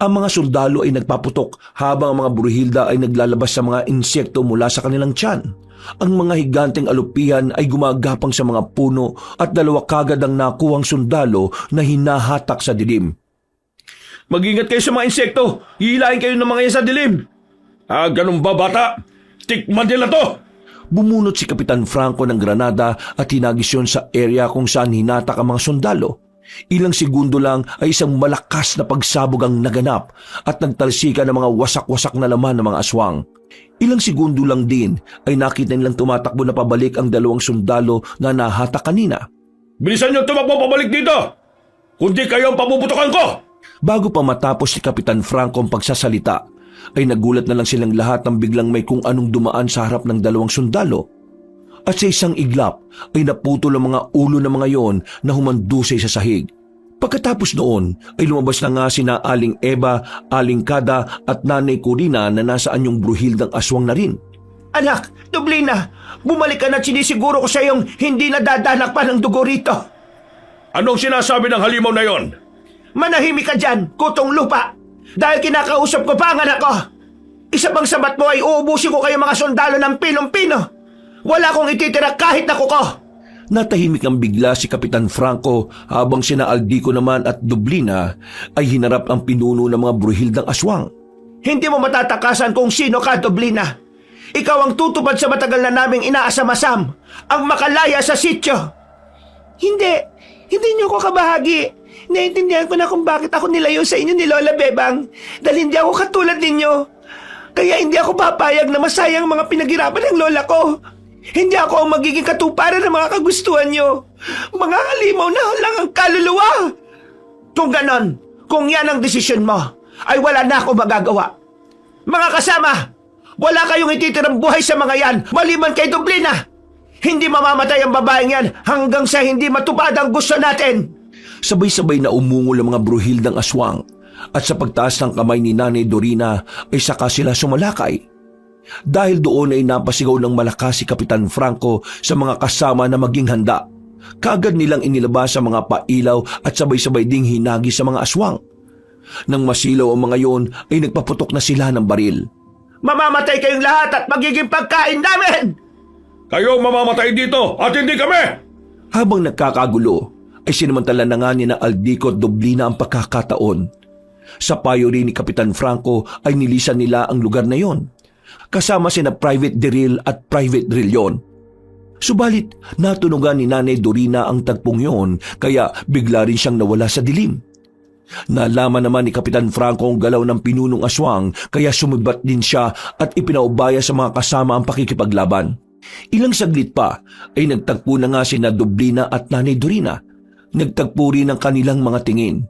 Ang mga sundalo ay nagpaputok habang ang mga bruhilda ay naglalabas sa mga insekto mula sa kanilang tiyan. Ang mga higanteng alupihan ay gumagapang sa mga puno at dalawa kagad ang nakuhang sundalo na hinahatak sa dilim. Mag-ingat kayo sa mga insekto. Hihilahin kayo ng mga yan sa dilim. Ganun ba, bata? Tikman nila to! Bumunot si Kapitan Franco ng granada at hinagis yun sa area kung saan hinatak ang mga sundalo. Ilang segundo lang ay isang malakas na pagsabog ang naganap at nagtalsika ng mga wasak-wasak na laman ng mga aswang. Ilang segundo lang din ay nakita nilang tumatakbo na pabalik ang dalawang sundalo na nahatak kanina. Bilisan niyo tumakbo pabalik dito! Kundi kayo ang pabubutukan ko! Bago pa matapos ni Kapitan Franco ang pagsasalita, ay nagulat na lang silang lahat nang biglang may kung anong dumaan sa harap ng dalawang sundalo. At sa isang iglap ay naputol ang mga ulo ng mga yon na humandusay sa sahig. Pagkatapos noon ay lumabas na nga sina Aling Eva, Aling Kada at Nanay Corina na nasa anyong bruhildang aswang na rin. Anak, Dublina, bumalik ka na at sinisiguro ko sa iyong hindi nadadanak pa ng dugo rito. Anong sinasabi ng halimaw na yon? Manahimik ka dyan, kutong lupa. Dahil kinakausap ko pa ang anak ko. Isa pang sabat mo ay uubusin ko kayo mga sundalo ng pinong-pino. Wala akong ititira kahit na kuko. Natahimik ang bigla si Kapitan Franco habang sina Aldico naman at Dublina ay hinarap ang pinuno ng mga bruhildang aswang. Hindi mo matatakasan kung sino ka, Dublina. Ikaw ang tutupad sa matagal na naming inaasam-asam, ang makalaya sa sityo. Hindi niyo ako kabahagi. Naintindihan ko na kung bakit ako nilayo sa inyo ni Lola Bebang dahil hindi ako katulad ninyo. Kaya hindi ako papayag na masayang mga pinaghirapan ng lola ko. Hindi ako ang magiging katuparan ng mga kagustuhan niyo. Mga halimaw na lang ang kaluluwa. Kung ganon, kung yan ang desisyon mo, ay wala na ako magagawa. Mga kasama, wala kayong ititirang buhay sa mga yan maliban kay Dublina. Hindi mamamatay ang babaeng yan hanggang sa hindi matupad ang gusto natin. Sabay-sabay na umungol ang mga bruhildang aswang at sa pagtaas ng kamay ni Nanay Dorina ay saka sila sumalakay. Dahil doon ay napasigaw ng malakas si Kapitan Franco sa mga kasama na maging handa. Kaagad nilang inilabas ang mga pailaw at sabay-sabay ding hinagi sa mga aswang. Nang masilaw ang mga yon ay nagpaputok na sila ng baril. Mamamatay kayong lahat at magiging pagkain namin! Kayo mamamatay dito at hindi kami! Habang nagkakagulo ay sinamantala na nga ni na Aldico at Dublina ang pagkakataon. Sa payo rin ni Kapitan Franco ay nilisan nila ang lugar na yon. kasama sina Private Diril at Private Drilon. Subalit natunugan ni Nanay Dorina ang tagpong yon kaya bigla rin siyang nawala sa dilim. Nalaman naman ni Kapitan Franco ang galaw ng pinunong aswang kaya sumibat din siya at ipinaubaya sa mga kasama ang pakikipaglaban. Ilang saglit pa ay nagtagpo na nga sina Dublina at Nanay Dorina. Nagtagpo rin ang kanilang mga tingin.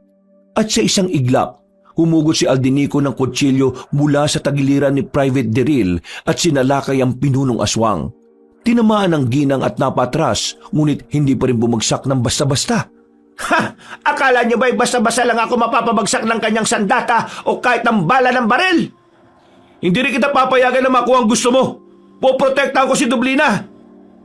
At sa isang iglap, humugot si Aldinico ng kutsilyo mula sa tagiliran ni Private Diril at sinalakay ang pinunong aswang. Tinamaan ang ginang at napatras, ngunit hindi pa rin bumagsak ng basta-basta. Ha! Akala niyo ba'y basta-basta lang ako mapapabagsak ng kanyang sandata o kahit ng bala ng baril? Hindi rin kita papayagan na makuha ang gusto mo. Poprotektahan ko si Dublina.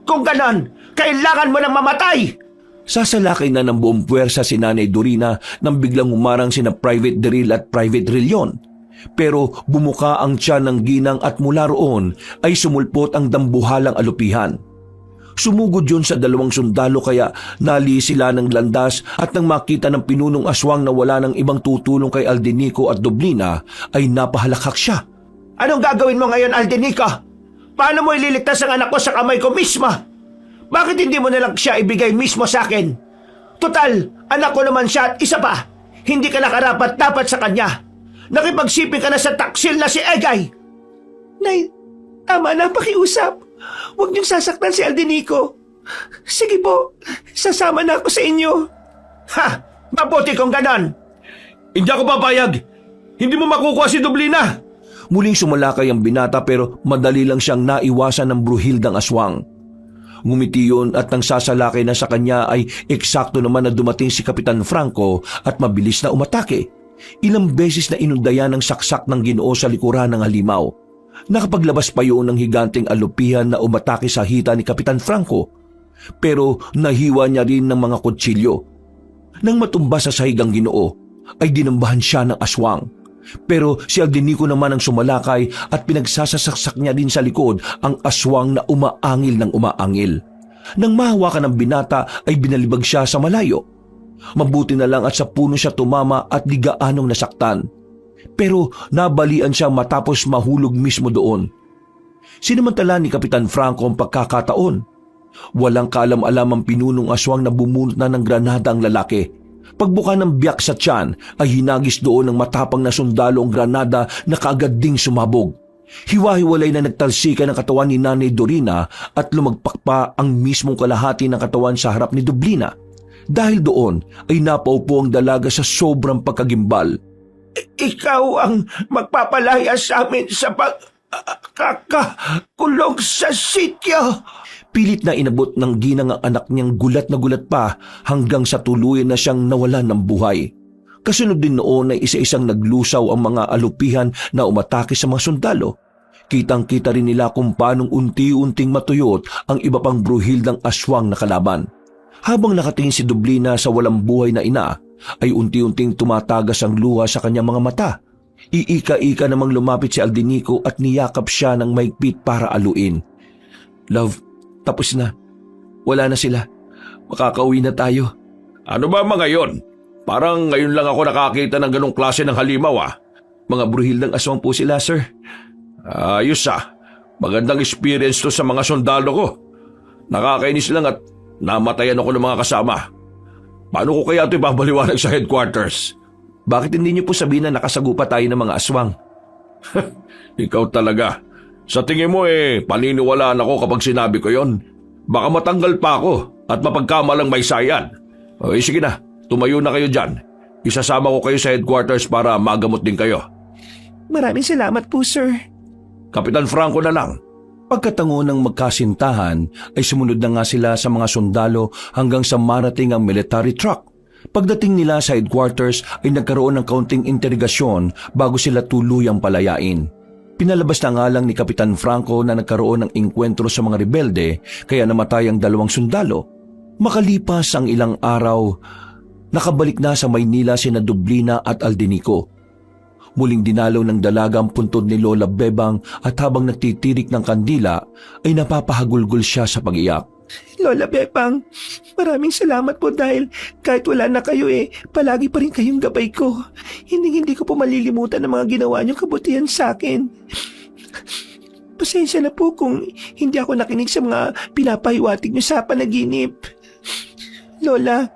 Kung ganon, kailangan mo nang mamatay! Sasalakay na ng buong puwersa si Nanay Dorina nang biglang umarang sina Private Diril at Private Drilon. Pero bumuka ang tiyan ng ginang at mula roon ay sumulpot ang dambuhalang alupihan. Sumugod yun sa dalawang sundalo kaya nali sila ng landas at nang makita ng pinunong aswang na wala ng ibang tutulong kay Aldinico at Dublina ay napahalakhak siya. Anong gagawin mo ngayon, Aldinico? Paano mo ililigtas ang anak ko sa kamay ko mismo? Bakit hindi mo nalang siya ibigay mismo sa akin? Total, anak ko naman siya at isa pa. Hindi ka nakarapat-dapat sa kanya. Nakipagsiping ka na sa taksil na si Egay. Nay, tama na, pakiusap. Huwag niyong sasaktan si Aldinico. Sige po, sasama na ako sa inyo. Ha! Mabuti kung ganon. Hindi ako papayag. Hindi mo makukuha si Dublina. Muling sumalakay ang binata pero madali lang siyang naiwasan ng bruhildang aswang. Ngumiti yun at nang sasalakay na sa kanya ay eksakto naman na dumating si Kapitan Franco at mabilis na umatake. Ilang beses na inundayan ng saksak ng Ginoo sa likuran ng halimaw. Nakapaglabas pa yun ng higanting alupihan na umatake sa hita ni Kapitan Franco. Pero nahiwa niya rin ng mga kutsilyo. Nang matumba sa sahig ang Ginoo, ay dinambahan siya ng aswang. Pero si Aldinico naman ang sumalakay at pinagsasasaksak niya din sa likod ang aswang na umaangil ng umaangil. Nang mahawakan ng binata ay binalibag siya sa malayo. Mabuti na lang at sa puno siya tumama at di gaanong nasaktan. Pero nabalian siya matapos mahulog mismo doon. Sinamantala ni Kapitan Franco ang pagkakataon. Walang kaalam-alam ang pinunong aswang na bumunot na ng granada ang lalaki. Pagbuka ng biyak sa tiyan ay hinagis doon ng matapang na sundalo ang granada na kaagad ding sumabog. Hiwa-hiwalay na nagtalsika ng katawan ni Nanay Dorina at lumagpak pa ang mismong kalahati ng katawan sa harap ni Dublina. Dahil doon ay napaupo ang dalaga sa sobrang pagkagimbal. Ikaw ang magpapalaya sa amin sa pagkakakulong sa sityo. Pilit na inabot ng ginang ang anak niyang gulat na gulat pa hanggang sa tuluyan na siyang nawalan ng buhay. Kasunod din noon ay isa-isang naglusaw ang mga alupihan na umatake sa mga sundalo. Kitang-kita rin nila kung paanong unti-unting matuyot ang iba pang bruhildang aswang na kalaban. Habang nakatingin si Dublina sa walang buhay na ina, ay unti-unting tumatagas ang luha sa kanyang mga mata. Iika-ika namang lumapit si Aldinico at niyakap siya ng maigpit para aluin. Love, tapos na. Wala na sila. Makakauwi na tayo. Ano ba mga yon? Parang ngayon lang ako nakakita ng ganong klase ng halimaw ah. Mga bruhildang aswang po sila, sir. Ayos ah. Magandang experience to sa mga sundalo ko. Nakakainis lang at namatayan ako ng mga kasama. Paano ko kaya ito ibabaliwanag sa headquarters? Bakit hindi niyo po sabihin na nakasagupa tayo ng mga aswang? Ikaw talaga. Sa tingin mo paniniwalaan ako kapag sinabi ko yon. Baka matanggal pa ako at mapagkamalang may sayan. Sige na, tumayo na kayo dyan. Isasama ko kayo sa headquarters para magamot din kayo. Maraming salamat po, sir. Kapitan Franco na lang. Pagkatango ng magkasintahan ay sumunod na nga sila sa mga sundalo hanggang sa marating ang military truck. Pagdating nila sa headquarters ay nagkaroon ng kaunting interogasyon bago sila tuluyang palayain. Pinalabas na nga lang ni Kapitan Franco na nagkaroon ng engkwentro sa mga rebelde kaya namatay ang dalawang sundalo. Makalipas ang ilang araw, nakabalik na sa Maynila sina Dublina at Aldinico. Muling dinalaw ng dalaga ang puntod ni Lola Bebang at habang nagtitirik ng kandila ay napapahagulgol siya sa pag-iyak. Lola Bebang, maraming salamat po dahil kahit wala na kayo palagi pa rin kayong gabay ko. Hindi ko po malilimutan ang mga ginawa niyong kabutihan sa akin. Pasensya na po kung hindi ako nakinig sa mga pinapahiwatig niyo sa panaginip. Lola,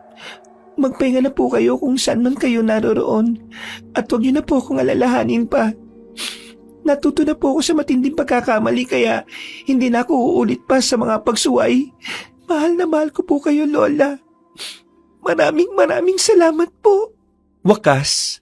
magpahinga na po kayo kung saan man kayo naroroon at huwag niyo na po akong alalahanin pa. Natuto na po ako sa matinding pagkakamali kaya hindi na ako uulit pa sa mga pagsuway. Mahal na mahal ko po kayo, Lola. Maraming salamat po. Wakas,